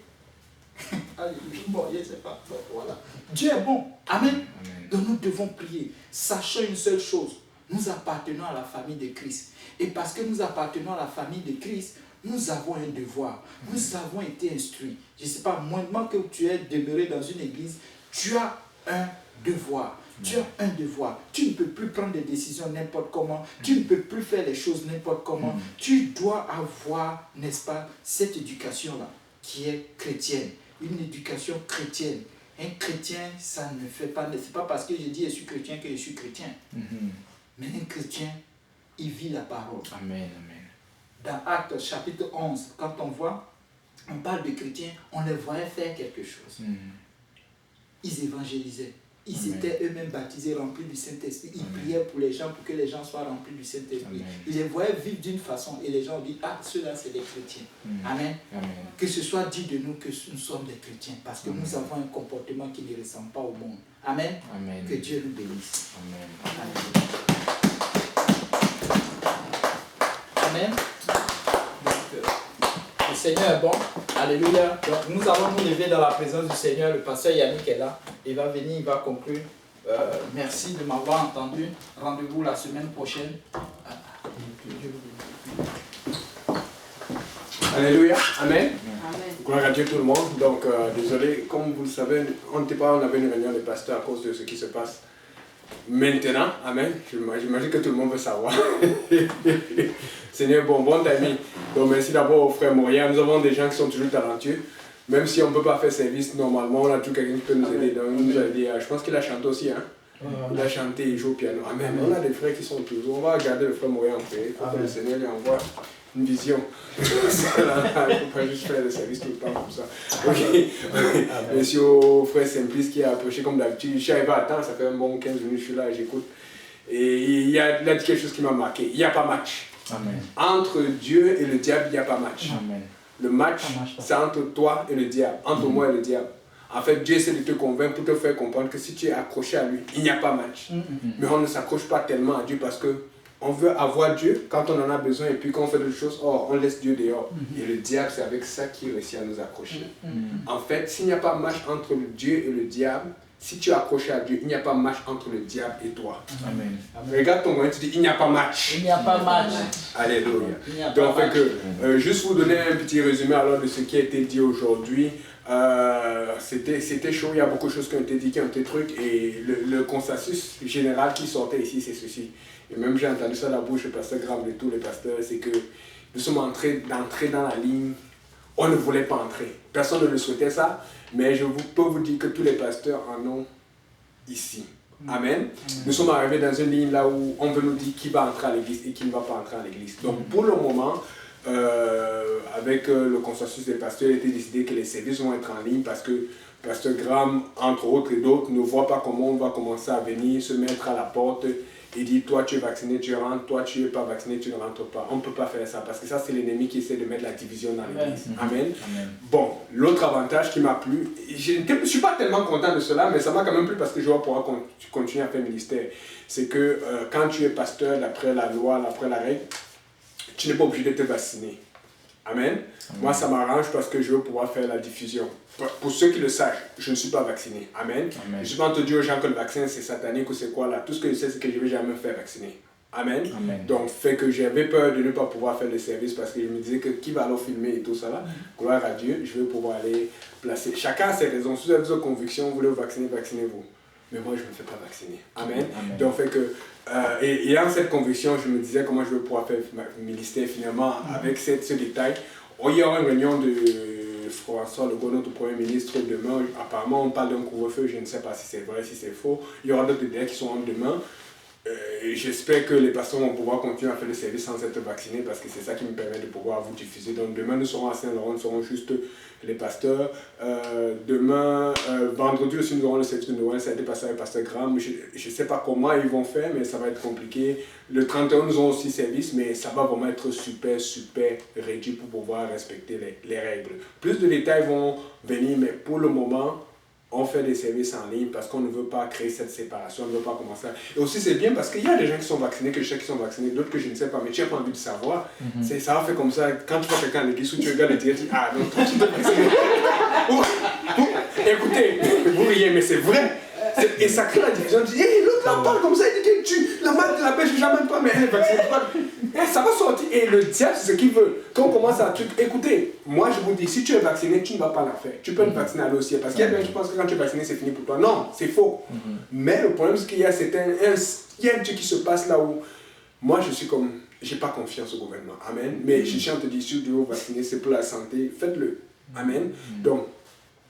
Bon, je ne sais pas. Voilà. Dieu est bon. Amen. Amen. Donc nous devons prier. Sachant une seule chose. Nous appartenons à la famille de Christ. Et parce que nous appartenons à la famille de Christ, nous avons un devoir. Nous avons été instruits. Je ne sais pas, moindrement que tu es demeuré dans une église, tu as un devoir. Tu as un devoir. Tu ne peux plus prendre des décisions n'importe comment. Tu ne peux plus faire les choses n'importe comment. Tu dois avoir, n'est-ce pas, cette éducation-là qui est chrétienne. Une éducation chrétienne. Un chrétien, ça ne fait pas... C'est pas parce que je dis je suis chrétien que je suis chrétien. Mais un chrétien, il vit la parole. Amen, amen. Dans Actes chapitre 11, quand on parle de chrétiens, on les voyait faire quelque chose. Ils évangélisaient. Ils étaient eux-mêmes baptisés, remplis du Saint-Esprit. Ils priaient pour les gens, pour que les gens soient remplis du Saint-Esprit. Ils les voyaient vivre d'une façon et les gens disent, ah, ceux-là, c'est des chrétiens. Amen. Que ce soit dit de nous que nous sommes des chrétiens, parce que nous avons un comportement qui ne ressemble pas au monde. Amen. Que Dieu nous bénisse. Amen. Amen. Le Seigneur est bon. Alléluia. Donc, nous allons nous lever dans la présence du Seigneur. Le pasteur Yannick est là. Il va venir, il va conclure. Merci de m'avoir entendu. Rendez-vous la semaine prochaine. Alléluia. Amen. Amen. Gloire à Dieu tout le monde. Donc, désolé, comme vous le savez, on avait une réunion de pasteurs à cause de ce qui se passe maintenant. Amen. J'imagine que tout le monde veut savoir. Seigneur, bon timing. Donc, merci d'abord au frère Moria. Nous avons des gens qui sont toujours talentueux. Même si on ne peut pas faire service normalement, on a toujours quelqu'un qui peut nous aider. Donc, il nous a dit, je pense qu'il a chanté aussi. Hein? Il a chanté, il joue au piano. Amen. On a des frères qui sont toujours. On va regarder le frère Moria en prière. Il faut que le Seigneur lui envoie une vision. Il ne faut pas juste faire le service tout le temps comme ça. Ok. Merci au frère Simplice qui a approché comme d'habitude. Je suis arrivé à temps, ça fait un bon 15 minutes, je suis là, j'écoute. Et il a dit quelque chose qui m'a marqué. Il n'y a pas match. Amen. Entre Dieu et le diable, il n'y a pas match. Amen. Le match, c'est entre toi et le diable, entre moi et le diable. En fait, Dieu essaie de te convaincre pour te faire comprendre que si tu es accroché à lui, il n'y a pas match. Mais on ne s'accroche pas tellement à Dieu parce que on veut avoir Dieu quand on en a besoin et puis quand on fait d'autres choses, on laisse Dieu dehors. Et le diable, c'est avec ça qu'il réussit à nous accrocher. En fait, s'il n'y a pas match entre le Dieu et le diable, si tu es accroché à Dieu, il n'y a pas match entre le diable et toi. Amen. Regarde ton voisin, tu dis, il n'y a pas match. Il n'y a pas match. Alléluia. Donc, juste vous donner un petit résumé alors de ce qui a été dit aujourd'hui. C'était chaud, il y a beaucoup de choses qui ont été dites, qui ont été trucs, et le consensus général qui sortait ici, c'est ceci. Et même j'ai entendu ça de la bouche du pasteur Graham et tous les pasteurs, c'est que nous sommes d'entrer dans la ligne, on ne voulait pas entrer. Personne ne le souhaitait ça, mais je peux vous dire que tous les pasteurs en ont ici. Amen. Nous sommes arrivés dans une ligne là où on veut nous dire qui va entrer à l'église et qui ne va pas entrer à l'église. Donc pour le moment, avec le consensus des pasteurs, il a été décidé que les services vont être en ligne parce que pasteur Graham, entre autres et d'autres, ne voit pas comment on va commencer à venir se mettre à la porte et dire toi tu es vacciné, tu rentres, toi tu n'es pas vacciné, tu ne rentres pas. On ne peut pas faire ça parce que ça c'est l'ennemi qui essaie de mettre la division dans l'église. Amen. Bon, l'autre avantage qui m'a plu, je ne suis pas tellement content de cela, mais ça m'a quand même plu parce que je vais pouvoir continuer à faire ministère. C'est que quand tu es pasteur, d'après la loi, d'après la règle, tu n'es pas obligé de te vacciner. Amen. Moi, ça m'arrange parce que je veux pouvoir faire la diffusion. Pour ceux qui le sachent, je ne suis pas vacciné. Amen. Je ne suis pas en train de dire aux gens que le vaccin c'est satanique ou c'est quoi là. Tout ce que je sais, c'est que je ne vais jamais me faire vacciner. Amen. Amen. Donc, fait que j'avais peur de ne pas pouvoir faire le service parce que je me disais que qui va alors filmer et tout ça là. Gloire à Dieu, je vais pouvoir aller placer. Chacun a ses raisons. Si vous avez vos convictions, vous voulez vous vacciner, vaccinez-vous. Mais moi, je ne me fais pas vacciner. Amen. Amen. Donc, fait que, et ayant cette conviction, je me disais comment je vais pouvoir faire mon ministère finalement avec ce détail. Il y aura une réunion de François Legault, notre Premier ministre, demain. Apparemment, on parle d'un couvre-feu. Je ne sais pas si c'est vrai, si c'est faux. Il y aura d'autres détails qui sont en demain. J'espère que les personnes vont pouvoir continuer à faire le service sans être vaccinés parce que c'est ça qui me permet de pouvoir vous diffuser. Donc demain nous serons à Saint-Laurent, nous serons juste les pasteurs. Demain, vendredi aussi nous aurons le service de Noël, ça a été passé avec le pasteur Graham. Je ne sais pas comment ils vont faire mais ça va être compliqué. Le 31 nous aurons aussi service mais ça va vraiment être super réduit pour pouvoir respecter les règles. Plus de détails vont venir mais pour le moment, on fait des services en ligne parce qu'on ne veut pas créer cette séparation, on ne veut pas commencer. Et aussi, c'est bien parce qu'il y a des gens qui sont vaccinés, que je sais qui sont vaccinés, d'autres que je ne sais pas, mais tu n'as pas envie de savoir. Ça va faire comme ça. Quand tu vois quelqu'un à l'église où tu regardes et tu dis ah non, toi tu t'es vacciné. Écoutez, vous riez, mais c'est vrai. Et ça crée la division. Tu dis, hey, l'autre là parle comme ça, il dit que tu la marque de la pêche, je n'amène pas, mais elle est vaccinée. Ça va sortir. Et le diable, c'est ce qu'il veut. Quand on commence à truc, écoutez, moi je vous dis, si tu es vacciné, tu ne vas pas la faire. Tu peux te vacciner aller au ciel. Parce qu'il y a des gens qui pensent que quand tu es vacciné, c'est fini pour toi. Non, c'est faux. Mais le problème, c'est qu'il y a un truc qui se passe là où moi je suis comme, j'ai pas confiance au gouvernement. Amen. Mais je suis en te dire, si tu veux vous vacciner, c'est pour la santé, faites-le. Amen. Donc,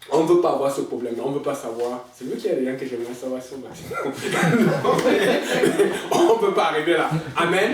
on ne veut pas avoir ce problème-là, on ne veut pas savoir. C'est vrai qu'il y a des gens que j'aimerais savoir si on vaccine. On ne peut pas arriver là. Amen.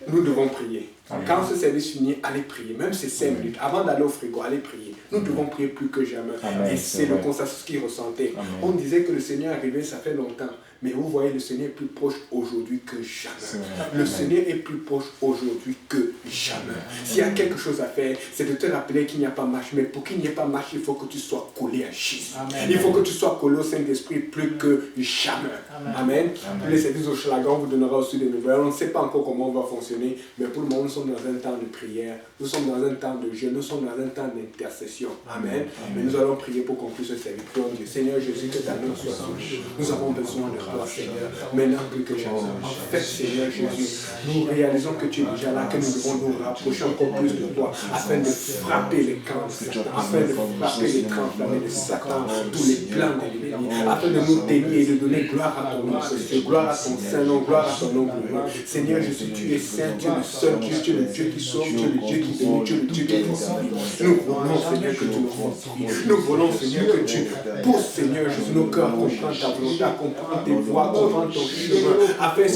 Nous devons prier. Quand ce service finit, allez prier. Même si c'est 5 minutes. Avant d'aller au frigo, allez prier. Nous devons prier plus que jamais. Et c'est le consensus qu'il ressentait. On disait que le Seigneur est arrivé, ça fait longtemps. Mais vous voyez, le Seigneur est plus proche aujourd'hui que jamais. Le Seigneur est plus proche aujourd'hui que jamais. S'il y a quelque chose à faire, c'est de te rappeler qu'il n'y a pas marche. Mais pour qu'il n'y ait pas marche, il faut que tu sois collé à Jésus. Il faut que tu sois collé au Saint-Esprit plus que jamais. Amen. Les services au Schlagan vous donnera aussi des nouvelles. On ne sait pas encore comment on va fonctionner. Mais pour le moment, nous sommes dans un temps de prière. Nous sommes dans un temps de jeûne. Nous sommes dans un temps d'intercession. Amen. Mais nous allons prier pour conclure ce service. Prions Dieu. Seigneur Jésus, que ta main soit sur nous. Nous avons besoin de toi, Seigneur. Maintenant plus que jamais. En fait, Seigneur Jésus, nous réalisons que tu es déjà là, que nous devons nous rapprocher encore plus de toi, afin de frapper les camps de Satan, afin de frapper les camps de Satan, tous les plans de l'ennemi, afin de nous tenir et de donner gloire à ton nom, gloire à ton Saint-Nom, gloire à ton nom glorieux. Seigneur Jésus, tu es saint, tu es le seul Dieu, tu es le Dieu qui sauve, tu es le Dieu qui bénit, tu es le Dieu qui fortifie. Nous voulons, Seigneur, que tu nous fortifies. Nous voulons, Seigneur, que tu pousses, Seigneur Jésus, nos cœurs à comprendre ta volonté, à comprendre tes voies, comprendre ton chemin, afin que tu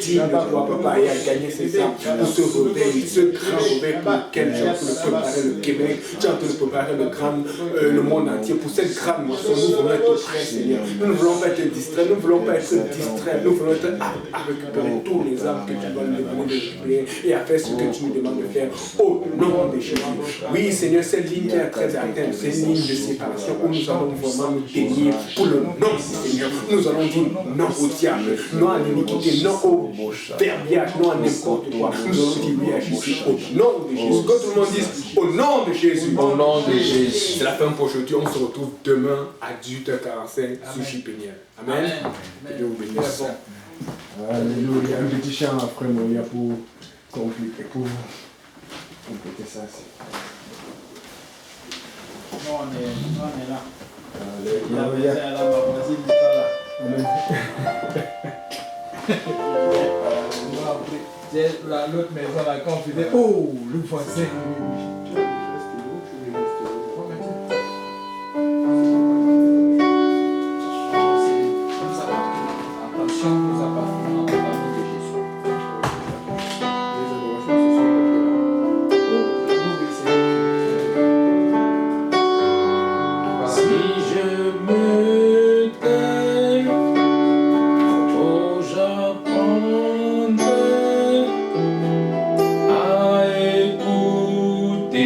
digne de toi, papa, et à gagner ses âmes pour ce réveil, ce grand réveil pour lequel tu es en train de préparer le Québec, tu es en train de préparer le monde entier pour cette grande moisson. Nous voulons être prêts, Seigneur. Nous ne voulons pas être distraits, nous ne voulons pas être distraits, nous voulons être à récupérer tous les âmes que tu vas nous demander de récupérer et à faire ce que tu nous demandes de faire au nom de Jésus. Oui, Seigneur, cette ligne qui est très atteinte, c'est une ligne de séparation où nous allons vraiment nous tenir pour le nom du Seigneur. Nous allons dire non au diable, non à l'iniquité, non au verbiage, non à n'importe quoi. Nous allons dire oui à Jésus au nom de Jésus. Que tout le monde dise au nom de Jésus. Au nom de Jésus. C'est la fin pour aujourd'hui. On se retrouve demain à 18h45 sur J-Péniel. Amen. Que Dieu vous bénisse. Alléluia. Un petit chant après Moria pour compléter ça. Non, on est là. Alléluia. L'autre maison là, quand on faisait oh, le français. À écouter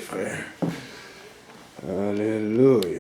frères.